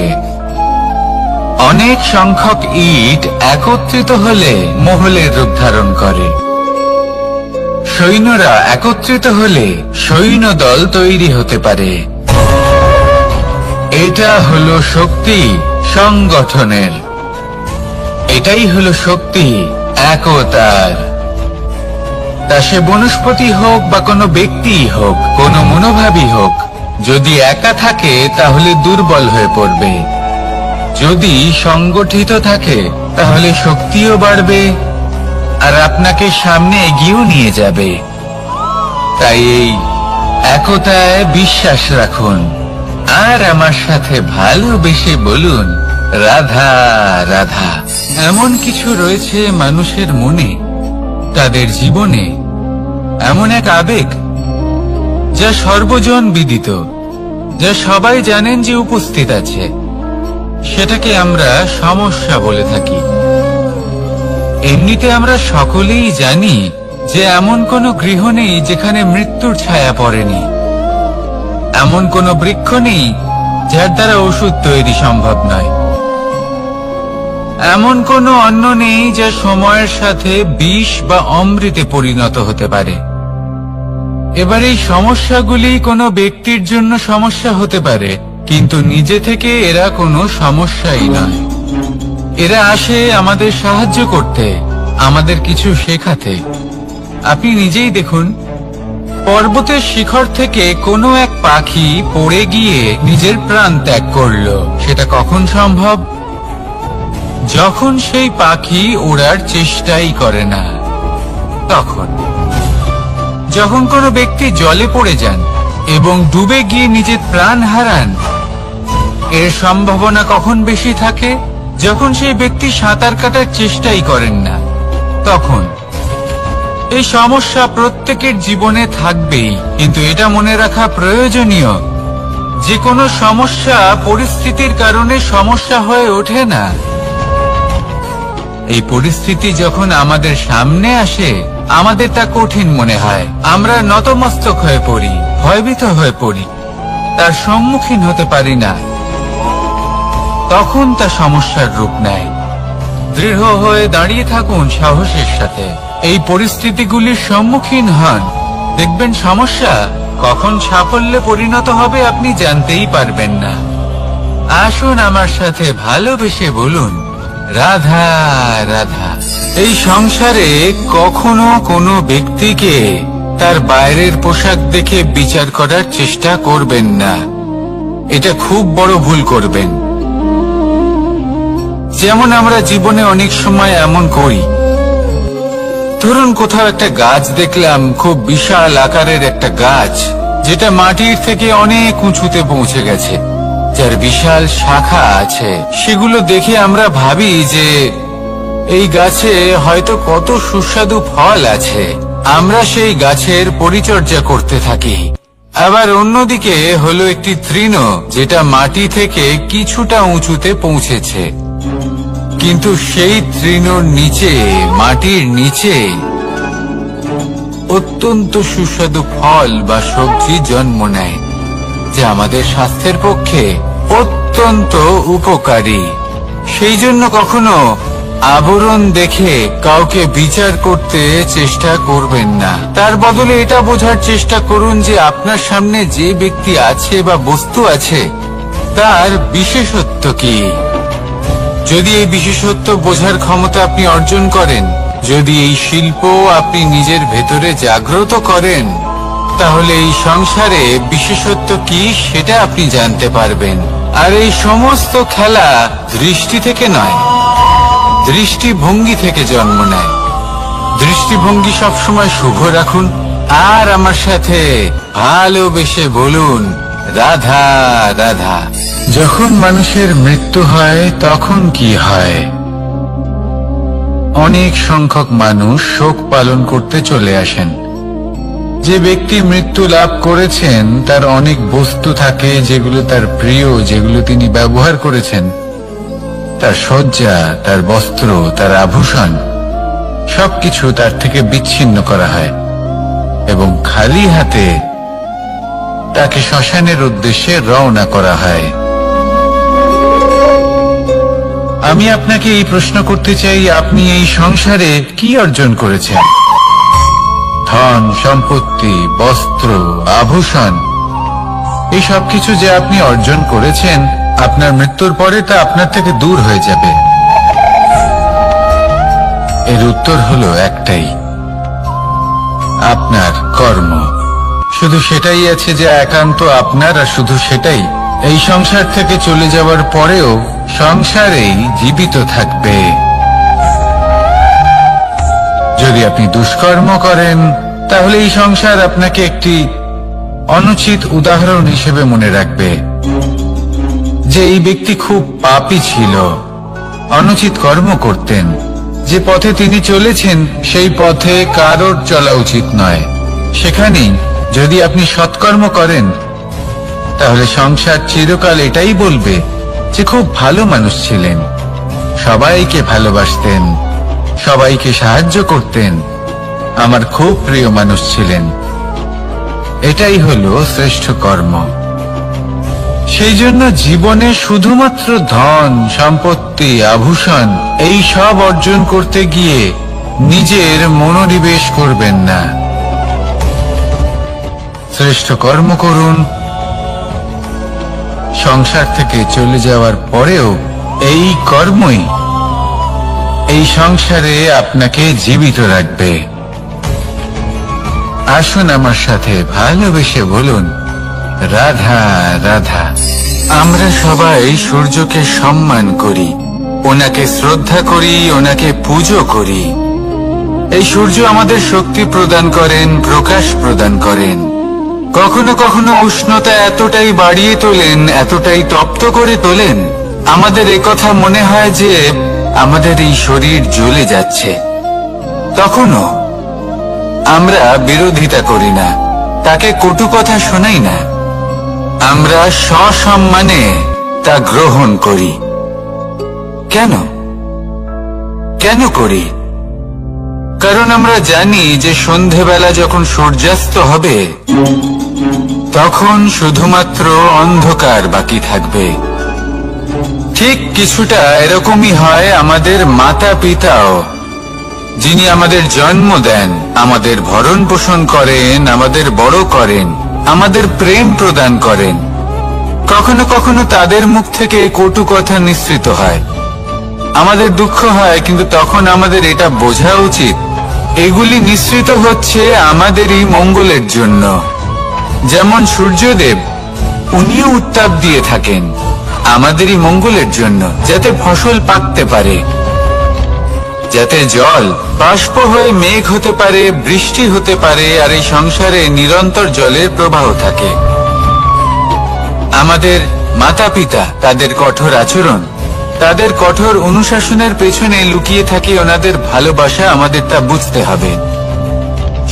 অনেক সংখ্যক ইট একত্রিত হলে মহলের রূপ ধারণ করে। সৈন্যরা একত্রিত হলে সৈন্যদল তৈরি হতে পারে। এটা হলো শক্তি সংগঠনের, এটাই হলো শক্তি একতার। তা সে বনস্পতি হোক বা কোনো ব্যক্তি হোক, কোনো মনোভাবই হোক, যদি একা থাকে তাহলে দুর্বল হয়ে পড়বে। যদি সংগঠিত থাকে তাহলে শক্তিও বাড়বে, আর আপনাকে সামনে এগিয়েও নিয়ে যাবে। তাই এই একতায় বিশ্বাস রাখুন, আর আমার সাথে ভালোবেসে বলুন, রাধা রাধা। এমন কিছু রয়েছে মানুষের মনে, তাদের জীবনে এমন এক আবেগ যা সর্বজন বিদিত, যা সবাই জানেন যে উপস্থিত আছে, সেটাকে আমরা সমস্যা বলে থাকি। এমনিতে আমরা সকলেই জানি যে এমন কোনো গৃহ নেই যেখানে মৃত্যুর ছায়া পড়েনি, এমন কোনো বৃক্ষ নেই যার দ্বারা ওষুধ তৈরি সম্ভব নয়, এমন কোনো অন্ন নেই যা সময়ের সাথে বিষ বা অমৃতে পরিণত হতে পারে। এবার এই সমস্যাগুলি কোনো ব্যক্তির জন্য সমস্যা হতে পারে, কিন্তু নিজে থেকে এরা কোনো সমস্যাই নয়। এরা আসে আমাদের সাহায্য করতে, আমাদের কিছু শেখাতে। আপনি নিজেই দেখুন, পর্বতের শিখর থেকে কোনো এক পাখি পড়ে গিয়ে নিজের প্রাণ ত্যাগ করলো। সেটা কখন সম্ভব? যখন সেই পাখি ওড়ার চেষ্টাই করে না। তখন যখন কোনো ব্যক্তি জলে পড়ে যান এবং ডুবে গিয়ে নিজের প্রাণ হারান, এর সম্ভাবনা কখন বেশি থাকে? যখন সেই ব্যক্তি সাঁতার কাটার চেষ্টাই করেন না। তখন এই সমস্যা প্রত্যেকের জীবনে থাকবেই, কিন্তু এটা মনে রাখা প্রয়োজনীয় যে কোনো সমস্যা পরিস্থিতির কারণে সমস্যা হয়ে ওঠে না। এই পরিস্থিতি যখন আমাদের সামনে আসে, আমাদের তা কঠিন মনে হয়, আমরা নতমস্তক হয়ে পড়ি, ভয়ভীত হয়ে পড়ি, তার সম্মুখীন হতে পারি না। তখন তা সমস্যার রূপ নেয়। দৃঢ় হয়ে দাঁড়িয়ে থাকুন সাহসের সাথে, এই পরিস্থিতিগুলির সম্মুখীন হন, দেখবেন সমস্যা কখন সাফল্যে পরিণত হবে আপনি জানতেই পারবেন না। আসুন আমার সাথে ভালোবেসে বলুন, রাধা রাধা। এই সংসারে কখনো কোনো ব্যক্তিকে তার বাইরের পোশাক দেখে বিচার করার চেষ্টা করবেন না, এটা খুব বড় ভুল করবেন। যেমন আমরা জীবনে অনেক সময় এমন করি, ধরুন কোথাও একটা গাছ দেখলাম, খুব বিশাল আকারের একটা গাছ, যেটা মাটির থেকে অনেক উঁচুতে পৌঁছে গেছে, যার বিশাল শাখা আছে। সেগুলো দেখে আমরা ভাবি যে এই গাছে হয়তো কত সুস্বাদু ফল আছে। আমরা সেই গাছের পরিচর্যা করতে থাকি, আবার অন্যদিকে হলো একটি তৃণ, যেটা মাটি থেকে কিছুটা উঁচুতে পৌঁছেছে, কিন্তু সেই তৃণর নিচে, মাটির নিচে অত্যন্ত সুস্বাদু ফল বা সবজি জন্ম নেয়, যা আমাদের স্বাস্থ্যের পক্ষে অত্যন্ত উপকারী। সেই জন্য কখনো আবরণ দেখে কাউকে বিচার করতে চেষ্টা করবেন না। তার বদলে এটা বোঝার চেষ্টা করুন যে আপনার সামনে যে ব্যক্তি আছে বা বস্তু আছে, তার বিশেষত্ব কি। যদি এই বিশেষত্ব বোঝার ক্ষমতা আপনি অর্জন করেন, যদি এই শিল্প আপনি নিজের ভেতরে জাগ্রত করেন, তাহলে এই সংসারে বিশেষত্ব কি সেটা আপনি জানতে পারবেন। আর এই সমস্ত খেলা দৃষ্টি থেকে নয়, দৃষ্টিভঙ্গি থেকে জন্ম নেয়। দৃষ্টিভঙ্গি সবসময় শুভ রাখুন, আর আমার সাথে ভালোবেসে বলুন, রাধা রাধা। যখন মানুষের মৃত্যু হয় তখন কি হয়? অনেক সংখ্যক মানুষ শোক পালন করতে চলে আসেন। যে ব্যক্তি মৃত্যু লাভ করেছেন তার অনেক বস্তু থাকে যেগুলো তার প্রিয়, যেগুলো তিনি ব্যবহার করেছেন। তার শয্যা, তার বস্ত্র, তার আভূষণ সবকিছু তার থেকে বিচ্ছিন্ন করা হয় এবং খালি হাতে তাকে শ্মশানের উদ্দেশ্যে রওনা করা হয়। আমি আপনাকে এই প্রশ্ন করতে চাই, আপনি এই সংসারে কি অর্জন করেছেন? ধন সম্পত্তি, বস্ত্র, আভূষণ, এই সবকিছু যে আপনি অর্জন করেছেন, আপনার মৃত্যুর পরে তা আপনার থেকে দূর হয়ে যাবে। এর উত্তর হলো একটাই, আপনার কর্ম। শুধু সেটাই আছে যে একান্ত আপনার, আর শুধু সেটাই এই সংসার থেকে চলে যাওয়ার পরেও সংসারেই জীবিত থাকবে। যদি আপনি দুষ্কর্ম করেন, তাহলে এই সংসার আপনাকে একটি অনুচিত উদাহরণ হিসেবে মনে রাখবে যে এই ব্যক্তি খুব পাপী ছিল, অনুচিত কর্ম করতেন। যে পথে তিনি চলেছেন সেই পথে কারোর চলা উচিত নয়। সেখানেই যদি আপনি সৎকর্ম করেন, তাহলে সংসার চিরকাল এটাই বলবে যে খুব ভালো মানুষ ছিলেন, সবাইকে ভালোবাসতেন, সবাইকে সাহায্য করতেন, আমার খুব প্রিয় মানুষ ছিলেন। এটাই হলো শ্রেষ্ঠ কর্ম। সেই জন্য জীবনে শুধুমাত্র ধন সম্পত্তি, আভূষণ এই সব অর্জন করতে গিয়ে নিজের মনোনিবেশ করবেন না। শ্রেষ্ঠ কর্ম করুন। সংসার থেকে চলে যাওয়ার পরেও এই কর্মই এই সংসারে আপনাকে জীবিত রাখবে। আসুন আমার সাথে ভালোবেসে বলুন, রাধা রাধা। আমরা সবাই সূর্যকে সম্মান করি, ওনাকে শ্রদ্ধা করি, ওনাকে পুজো করি। এই সূর্য আমাদের শক্তি প্রদান করেন, প্রকাশ প্রদান করেন। কখনো কখনো উষ্ণতা এতটাই বাড়িয়ে তোলেন, এতটাই তপ্ত করে তোলেন, আমাদের একথা মনে হয় যে আমাদের এই শরীর জ্বলে যাচ্ছে। তখনও আমরা বিরোধিতা করি না, তাকে কটু কথা শোনাই না, আমরা সসম্মানে তা গ্রহণ করি। কেন কেন করি? কারণ আমরা জানি যে সন্ধেবেলা যখন সূর্যাস্ত হবে, তখন শুধুমাত্র অন্ধকার বাকি থাকবে। ঠিক কিছুটা এরকমই হয় আমাদের মাতা পিতাও, যিনি আমাদের জন্ম দেন, আমাদের ভরণ পোষণ করেন, আমাদের বড় করেন, আমাদের প্রেম প্রদান করেন। কখনো কখনো তাদের মুখ থেকে কটু কথা নিঃসৃত হয়, আমাদের দুঃখ হয়, কিন্তু তখন আমাদের এটা বোঝা উচিত এগুলি নিঃসৃত হচ্ছে আমাদেরই মঙ্গলের জন্য। যেমন সূর্যদেব, উনিও উত্তাপ দিয়ে থাকেন আমাদেরই মঙ্গলের জন্য, যাতে ফসল পাকতে পারে, যাতে জল বাষ্প হয়ে মেঘ হতে পারে, বৃষ্টি হতে পারে, আর এই সংসারে নিরন্তর জলের প্রবাহ থাকে। আমাদের মাতা পিতা, তাদের কঠোর আচরণ, তাদের কঠোর অনুশাসনের পেছনে লুকিয়ে থাকে ওনাদের ভালোবাসা। আমাদের তা বুঝতে হবে,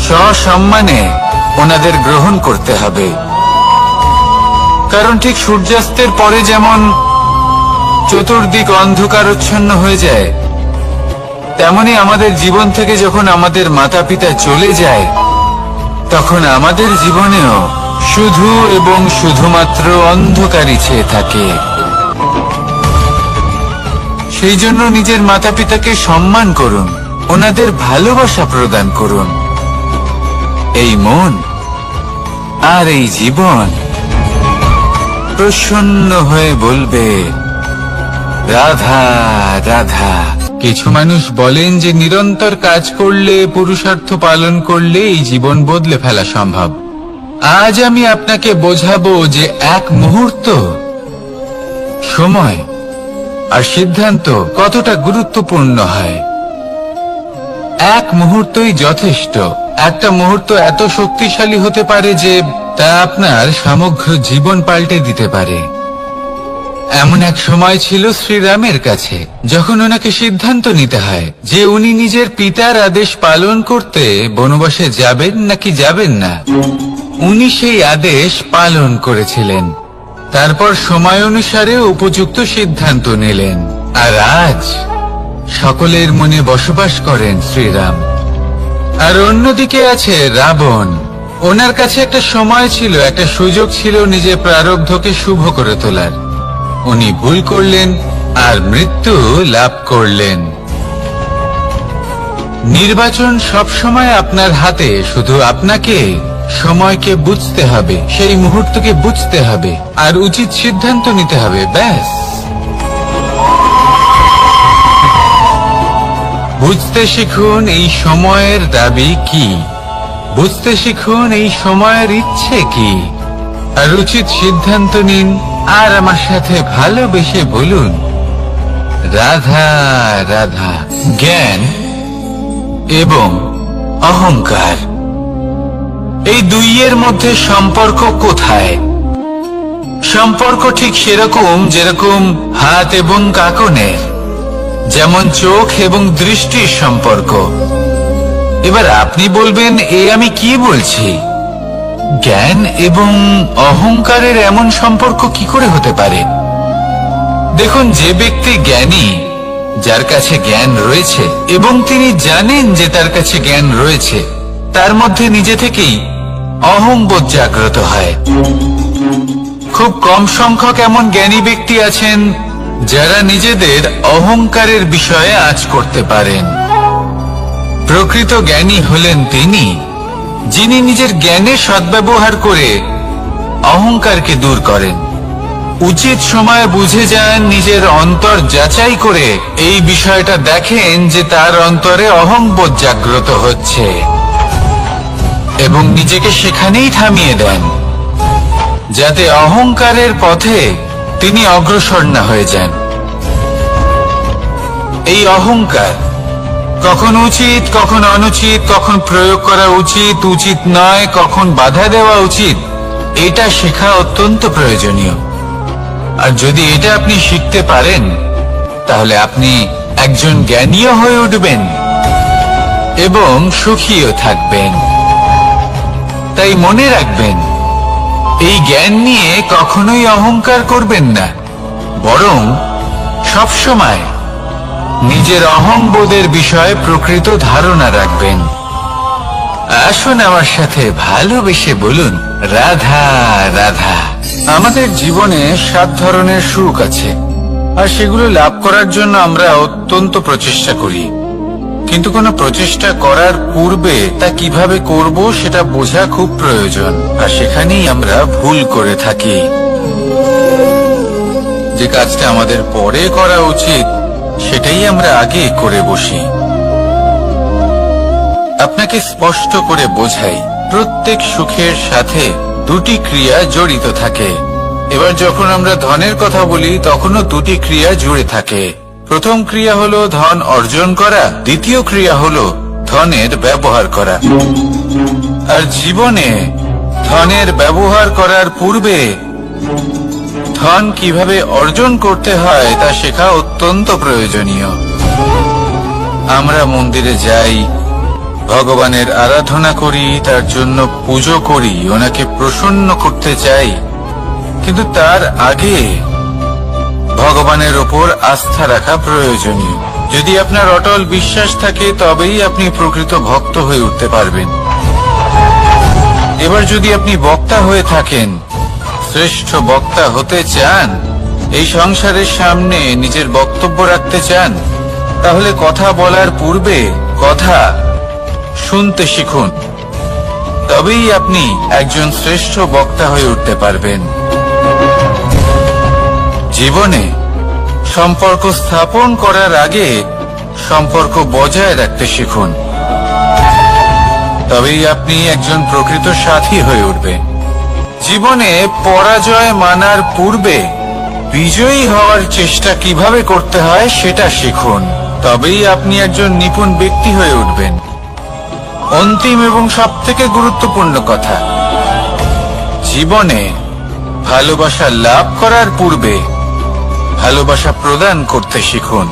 সসম্মানে ওনাদের গ্রহণ করতে হবে, কারণ ঠিক সূর্যাস্তের পরে যেমন চতুর্দিক অন্ধকারচ্ছন্ন হয়ে যায়, তেমনি আমাদের জীবন থেকে যখন আমাদের মাতা পিতা চলে যায়, তখন আমাদের জীবনেও শুধু এবং শুধুমাত্র অন্ধকারই ছেয়ে থাকে। সেই জন্য নিজের মাতা পিতাকে সম্মান করুন, ওনাদের ভালোবাসা প্রদান করুন। এই মন আর এই জীবন প্রসন্ন হয়ে বলবে, রাধা রাধা। কিছু মানুষ বলেন যে নিরন্তর কাজ করলে, পুরুষার্থ পালন করলে এই জীবন বদলে ফেলা সম্ভব। আজ আমি আপনাকে বোঝাবো যে এক মুহূর্ত, সময় আর সিদ্ধান্ত কতটা গুরুত্বপূর্ণ হয়। এক মুহূর্তই যথেষ্ট। একটা মুহূর্ত এত শক্তিশালী হতে পারে যে তা আপনার সমগ্র জীবন পাল্টে দিতে পারে। এমন এক সময় ছিল শ্রীরামের কাছে, যখন ওনাকে সিদ্ধান্ত নিতে হয় যে উনি নিজের পিতার আদেশ পালন করতে বনবাসে যাবেন নাকি যাবেন না। উনি সেই আদেশ পালন করেছিলেন, তারপর সময় অনুসারে উপযুক্ত সিদ্ধান্ত নিলেন। আর আজ সকলের মনে বসবাস করেন শ্রীরাম। আর অন্যদিকে আছে রাবণ। ওনার কাছে একটা সময় ছিল, একটা সুযোগ ছিল নিজের প্রারব্ধকে শুভ করে তোলার। উনি ভুল করলেন আর মৃত্যু লাভ করলেন। নির্বাচন সবসময় আপনার হাতে, শুধু আপনাকে সময়কে বুঝতে হবে, সেই মুহূর্তকে বুঝতে হবে আর উচিত সিদ্ধান্ত নিতে হবে, ব্যাস। বুঝতে শিখুন এই সময়ের দাবি কি, বুঝতে শিখুন এই সময়ের ইচ্ছে কি, আর উচিত সিদ্ধান্ত নিন। আর আমার সাথে ভালোবেসে বলুন, রাধা রাধা। জ্ঞান এবং অহংকার, এই দুইয়ের মধ্যে সম্পর্ক কোথায়? সম্পর্ক ঠিক সেরকম যেরকম হাত এবং কাঁকনের, যেমন চোখ এবং দৃষ্টির সম্পর্ক। এবার আপনি বলবেন, আমি কি বলছি? জ্ঞান এবং অহংকারের এমন সম্পর্ক কি করে হতে পারে? দেখুন, যে ব্যক্তি জ্ঞানী, যার কাছে জ্ঞান রয়েছে এবং তিনি জানেন যে তার কাছে জ্ঞান রয়েছে, তার মধ্যে নিজে থেকেই অহংবোধ জাগ্রত হয়। খুব কম সংখ্যক এমন জ্ঞানী ব্যক্তি আছেন যারা নিজেদের অহংকারের বিষয়ে আঁচ করতে পারেন। প্রকৃত জ্ঞানী হলেন তিনি, যিনি নিজের জ্ঞানের সদ্ব্যবহার করে অহংকারকে দূর করেন। উচিত সময়ে বুঝে যান, নিজের অন্তর যাচাই করে এই বিষয়টা দেখেন যে তার অন্তরে অহংবোধ জাগ্রত হচ্ছে এবং নিজেকে সেখানেই থামিয়ে দেন, যাতে অহংকারের পথে তিনি অগ্রসর না হয়ে যান। এই অহংকার কখন উচিত, কখন অনুচিত, কখন প্রয়োগ করা উচিত, উচিত নয়, কখন বাধা দেওয়া উচিত, এটা শেখা অত্যন্ত প্রয়োজনীয়। আর যদি এটা আপনি শিখতে পারেন, তাহলে আপনি একজন জ্ঞানীও হয়ে উঠবেন এবং সুখীও থাকবেন। তাই মনে রাখবেন, এই জ্ঞান নিয়ে কখনোই অহংকার করবেন না, বরং সবসময় নিজের অহংবোধের বিষয়ে প্রকৃত ধারণা রাখবেন। আসুন আমার সাথে ভালোবেসে বলুন, রাধা রাধা। আমাদের জীবনে 7 ধরনের সুখ আছে, আর সেগুলো লাভ করার জন্য আমরা অত্যন্ত প্রচেষ্টা করি। কিন্তু কোনো প্রচেষ্টা করার পূর্বে তা কিভাবে করব সেটা বোঝা খুব প্রয়োজন, আর সেখানেই আমরা ভুল করে থাকি। যে কাজটা আমাদের পরে করা উচিত, সেটাই আমরা আগে করে বসি। আপনাকে স্পষ্ট করে বোঝাই, প্রত্যেক সুখের সাথে 2টি ক্রিয়া জড়িত থাকে। এবার যখন আমরা ধনের কথা বলি, তখনও 2টি ক্রিয়া জুড়ে থাকে। প্রথম ক্রিয়া হলো ধন অর্জন করা, দ্বিতীয় ক্রিয়া হলো ধনের ব্যবহার করা। আর জীবনে ধনের ব্যবহার করার পূর্বে ধন কিভাবে অর্জন করতে হয় তা শেখা অত্যন্ত প্রয়োজনীয়। আমরা মন্দিরে যাই, ভগবানের আরাধনা করি, তার জন্য পুজো করি, ওনাকে প্রসন্ন করতে চাই। কিন্তু তার আগে ভগবানের উপর আস্থা রাখা প্রয়োজনীয়। যদি আপনার অটল বিশ্বাস থাকে তবেই আপনি প্রকৃত ভক্ত হয়ে উঠতে পারবেন। এবার যদি আপনি বক্তা হয়ে থাকেন, শ্রেষ্ঠ বক্তা হতে চান, এই সংসারের সামনে নিজের বক্তব্য রাখতে চান, তাহলে কথা বলার পূর্বে কথা শুনতে শিখুন। তবেই আপনি একজন শ্রেষ্ঠ বক্তা হয়ে উঠতে পারবেন। জীবনে সম্পর্ক স্থাপন করার আগে সম্পর্ক বজায় রাখতে শিখুন। তবেই আপনি একজন প্রকৃত সাথী হয়ে উঠবেন। জীবনে পরাজয় মানার পূর্বে বিজয়ী হওয়ার চেষ্টা কিভাবে করতে হয় সেটা শিখুন। তবেই আপনি একজন নিপুণ ব্যক্তি হয়ে উঠবেন। অন্তিম এবং সবথেকে গুরুত্বপূর্ণ কথা, জীবনে ভালোবাসা লাভ করার পূর্বে ভালোবাসা প্রদান করতে শিখুন।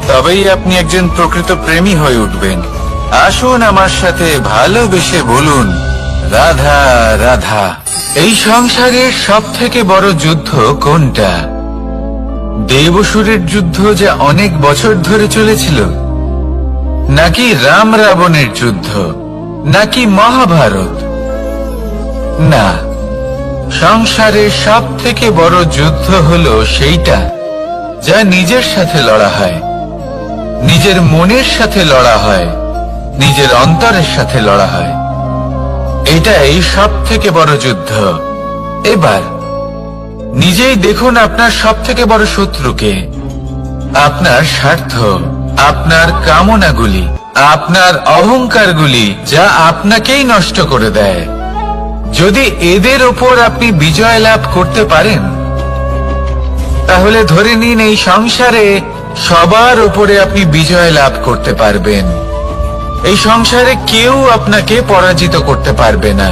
তবেই আপনি একজন প্রকৃত প্রেমী হয়ে উঠবেন। আসুন আমার সাথে ভালোবেসে বলুন, রাধা রাধা। এই সংসারের সবথেকে বড় যুদ্ধ কোনটা? দেবসুরের যুদ্ধ যা অনেক বছর ধরে চলেছিল, নাকি রাম রাবণের যুদ্ধ, নাকি মহাভারত? না, সংসারের সবথেকে বড় যুদ্ধ হলো সেইটা যা নিজের সাথে লড়া হয়, নিজের মনের সাথে লড়া হয়, নিজের অন্তরের সাথে লড়া হয়। এটাই সবথেকে বড় যুদ্ধ। এবার নিজেই দেখুন আপনার সবথেকে বড় শত্রুকে। আপনার স্বার্থ, আপনার কামনাগুলি, আপনার অহংকারগুলি, যা আপনাকেই নষ্ট করে দেয়। যদি এদের ওপর আপনি বিজয় লাভ করতে পারেন, তাহলে ধরে নিন এই সংসারে সবার উপরে আপনি বিজয় লাভ করতে পারবেন। এই সংসারে কেউ আপনাকে পরাজিত করতে পারবে না।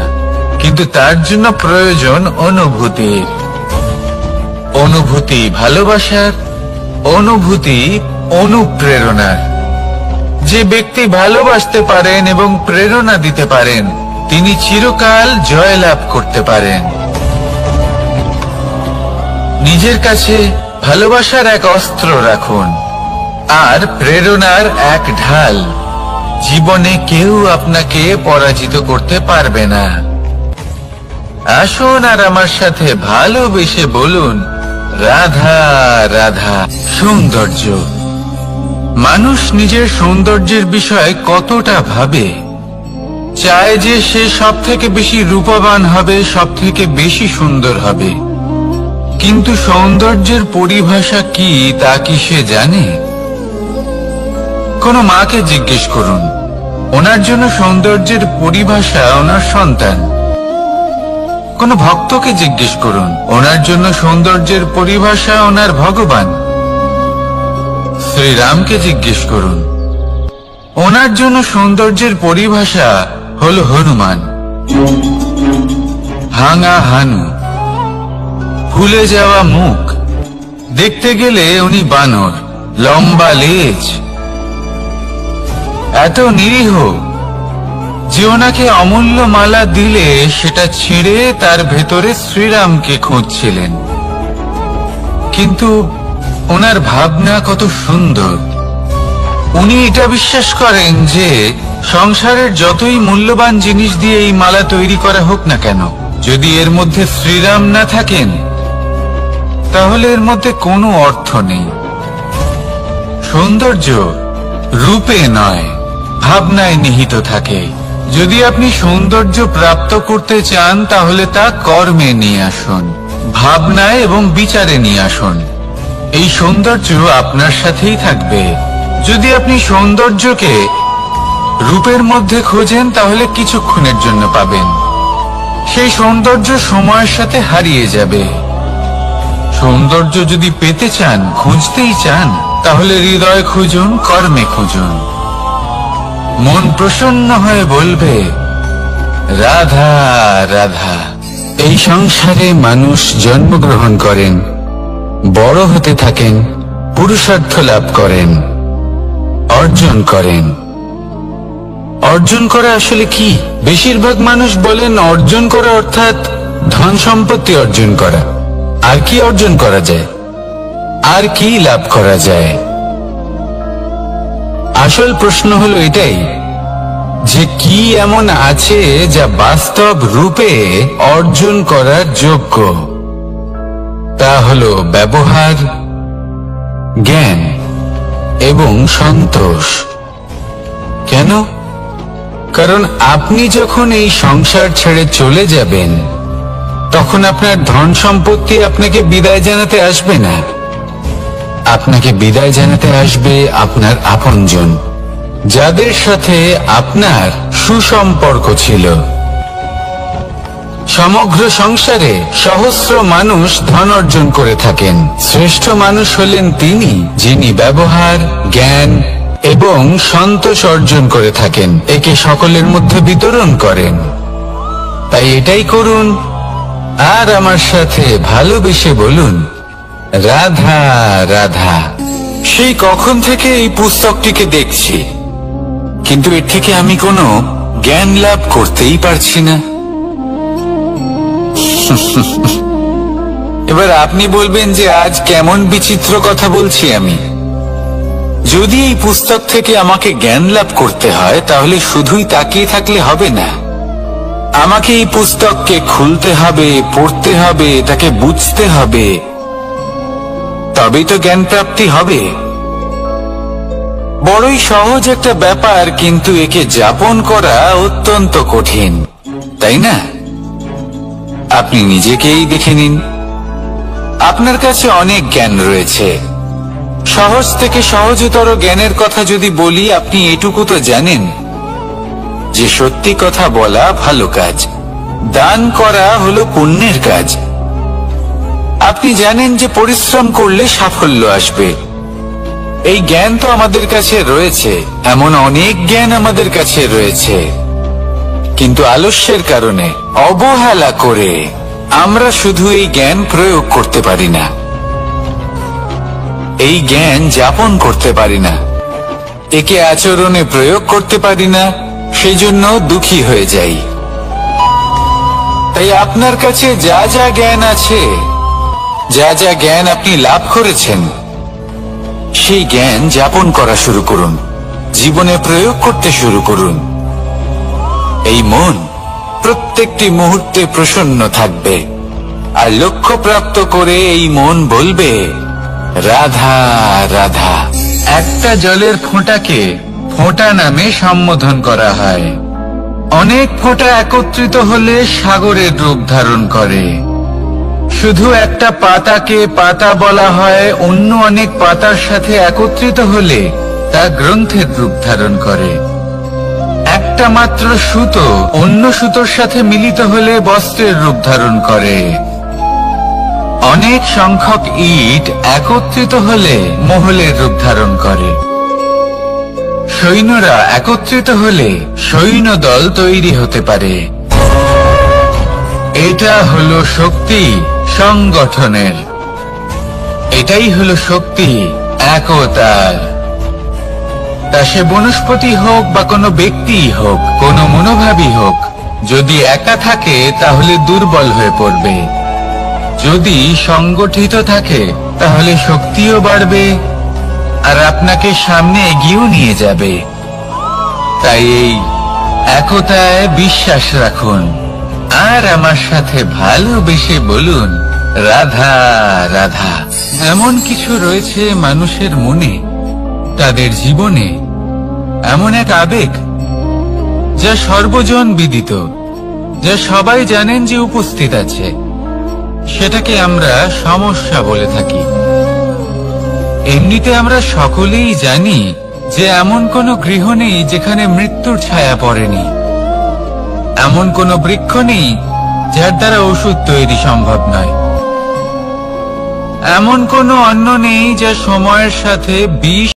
কিন্তু তার জন্য প্রয়োজন অনুভূতির। অনুভূতি ভালোবাসার, অনুভূতি অনুপ্রেরণার। যে ব্যক্তি ভালোবাসতে পারেন এবং প্রেরণা দিতে পারেন, তিনি চিরকাল জয় লাভ করতে পারেন। নিজের কাছে ভালোবাসার এক অস্ত্র রাখুন আর প্রেরণার এক ঢাল। জীবনে কেউ আপনাকে পরাজিত করতে পারবে না। আসুন আর আমার সাথে ভালোবেসে বলুন, রাধা রাধা। সৌন্দর্য। মানুষ নিজের সৌন্দর্যের বিষয়ে কতটা ভাবে, চায় যে সে সব থেকে বেশি রূপবান হবে, সব থেকে বেশি সুন্দর হবে। কিন্তু সৌন্দর্যের পরিভাষা কি তা কি সে জানে? কোন মাকে জিজ্ঞেস করুন, ওনার জন্য সৌন্দর্যের পরিভাষা ওনার সন্তান। কোন ভক্তকে জিজ্ঞেস করুন, ওনার জন্য সৌন্দর্যের পরিভাষা ওনার ভগবান। শ্রীরামকে জিজ্ঞেস করুন, ওনার জন্য সৌন্দর্যের পরিভাষা হল হনুমান। ভাঙা হানু, ফুলে যাওয়া মুখ, দেখতে গেলে উনি বানর, লম্বা লেজ, এত নিরীহ যে ওনাকে অমূল্য মালা দিলে সেটা ছিঁড়ে তার ভেতরে শ্রীরামকে খুঁজছিলেন। কিন্তু ওনার ভাবনা কত সুন্দর। উনি এটা বিশ্বাস করেন যে সংসারের যতই মূল্যবান জিনিস দিয়ে এই মালা তৈরি করা হোক না কেন, যদি এর মধ্যে শ্রীরাম না থাকেন তাহলে এর মধ্যে কোনো অর্থ নেই। সৌন্দর্য রূপে নয়, ভাবনায় নিহিত থাকে। যদি আপনি সৌন্দর্য প্রাপ্ত করতে চান তাহলে তা কর্মে নিয়ে আসুন, ভাবনায় এবং বিচারে নিয়ে আসুন। এই সৌন্দর্য আপনার সাথেই থাকবে। যদি আপনি সৌন্দর্যকে রূপের মধ্যে খোঁজেন তাহলে কিছুক্ষণের জন্য পাবেন, সেই সৌন্দর্য সময়ের সাথে হারিয়ে যাবে। সৌন্দর্য যদি পেতে চান, খুঁজতেই চান, তাহলে হৃদয় খুঁজুন, কর্মে খুঁজুন। মন প্রসন্ন হয়ে বলবে, রাধা রাধা। এই সংসারে মানুষ জন্মগ্রহণ করেন, বড় হতে থাকেন, পুরুষার্থ লাভ করেন, অর্জন করেন। অর্জন করা আসলে কি? বেশিরভাগ মানুষ বলেন অর্জন করা অর্থাৎ ধন সম্পত্তি অর্জন করা। আর কি অর্জন করা যায়, আর কি লাভ করা যায়? আসল প্রশ্ন হলো এটাই যে কি এমন আছে যা বাস্তব রূপে অর্জন করার যোগ্য। তা হলো ব্যবহার, জ্ঞান এবং সন্তোষ। কেন? কারণ আপনি যখন এই সংসার ছেড়ে চলে যাবেন, তখন আপনার ধন সম্পত্তি আপনাকে বিদায় জানাতে আসবে না। আপনাকে বিদায় জানাতে আসবে আপনার আপনজন, যাদের সাথে আপনার সুসম্পর্ক ছিল। সমগ্র সংসারে সহস্র মানুষ ধন অর্জন করে থাকেন। শ্রেষ্ঠ মানুষ হলেন তিনি যিনি ব্যবহার, জ্ঞান এবং সন্তোষ অর্জন করে থাকেন, একে সকলের মধ্যে বিতরণ করেন। তাই এটাই করুন, আর আমার সাথে ভালোবেসে বলুন, রাধা রাধা। সেই কখন থেকে এই পুস্তকটিকে দেখছি, কিন্তু এর থেকে আমি কোনো জ্ঞান লাভ করতেই পারছি না। এবার আপনি বলবেন যে আজ কেমন বিচিত্র কথা বলছি আমি। যদি এই পুস্তক থেকে আমাকে জ্ঞান লাভ করতে হয়, তাহলে শুধুই তাকিয়ে থাকলে হবে না। আমাকে এই পুস্তককে খুলতে হবে, পড়তে হবে, তাকে বুঝতে হবে, তবেই তো জ্ঞান প্রাপ্তি হবে। বড়ই সহজ একটা ব্যাপার, কিন্তু একে যাপন করা অত্যন্ত কঠিন, তাই না? আপনি নিজেকেই দেখে নিন। আপনার কাছে অনেক জ্ঞান রয়েছে। সহজ থেকে সহজতর জ্ঞানের কথা যদি বলি, আপনি এটুকু তো জানেন যে সত্যি কথা বলা ভালো কাজ, দান করা হলো পুণ্যের কাজ। আপনি জানেন যে পরিশ্রম করলে সাফল্য আসবে। এই জ্ঞান তো আমাদের কাছে রয়েছে, এমন অনেক জ্ঞান আমাদের কাছে রয়েছে, কিন্তু আলস্যের কারণে, অবহেলা করে আমরা শুধু এই জ্ঞান প্রয়োগ করতে পারি না, এই জ্ঞান যাপন করতে পারি না, একে আচরণে প্রয়োগ করতে পারি না, সেই জন্য দুঃখী হয়ে যাই। তাই আপনার কাছে যা যা জ্ঞান আছে, যা যা জ্ঞান আপনি লাভ করেছেন, সেই জ্ঞান যাপন করা শুরু করুন, জীবনে প্রয়োগ করতে শুরু করুন। এই মন প্রত্যেকটি মুহূর্তে প্রসন্ন থাকবে, আর লক্ষ্য প্রাপ্ত করে এই মন বলবে, রাধা রাধা। একটা জলের ফোঁটাকে ফোঁটা নামে সম্বোধন করা হয়। অনেক ফোঁটা একত্রিত হলে সাগরের রূপ ধারণ করে। শুধু একটা পাতাকে পাতা বলা হয়, অন্য অনেক পাতার সাথে একত্রিত হলে তা গ্রন্থের রূপ ধারণ করে। একটা মাত্র সুতো অন্য সুতোর সাথে মিলিত হলে বস্ত্রের রূপ ধারণ করে। অনেক সংখ্যক ইট একত্রিত হলে মহলের রূপ ধারণ করে। সৈন্যরা একত্রিত হলে সৈন্যদল তৈরি হতে পারে। এটা হলো শক্তি সংগঠনের, এটাই হলো শক্তি একতার। তা সে বনস্পতি হোক বা কোনো ব্যক্তি হোক, কোনো মনোভাবই হোক, যদি একা থাকে তাহলে দুর্বল হয়ে পড়বে। যদি সংগঠিত থাকে তাহলে শক্তিও বাড়বে, আর আপনাকে সামনে এগিয়েও নিয়ে যাবে। তাই এই একতায় বিশ্বাস রাখুন, আর আমার সাথে ভালোবেসে বলুন, রাধা রাধা। এমন কিছু রয়েছে মানুষের মনে, তাদের জীবনে এমন এক আবেগ যা সর্বজন বিদিত, যা সবাই জানেন যে উপস্থিত আছে। সেটাকে আমরা সমস্যা বলে থাকি। এমনিতে আমরা সকলেই জানি যে এমন কোনো গৃহ নেই যেখানে মৃত্যুর ছায়া পড়েনি, এমন কোনো বৃক্ষ নেই যার দ্বারা ওষুধ তৈরি সম্ভব নয়, এমন কোনো অন্ন নেই যা সময়ের সাথে বিষ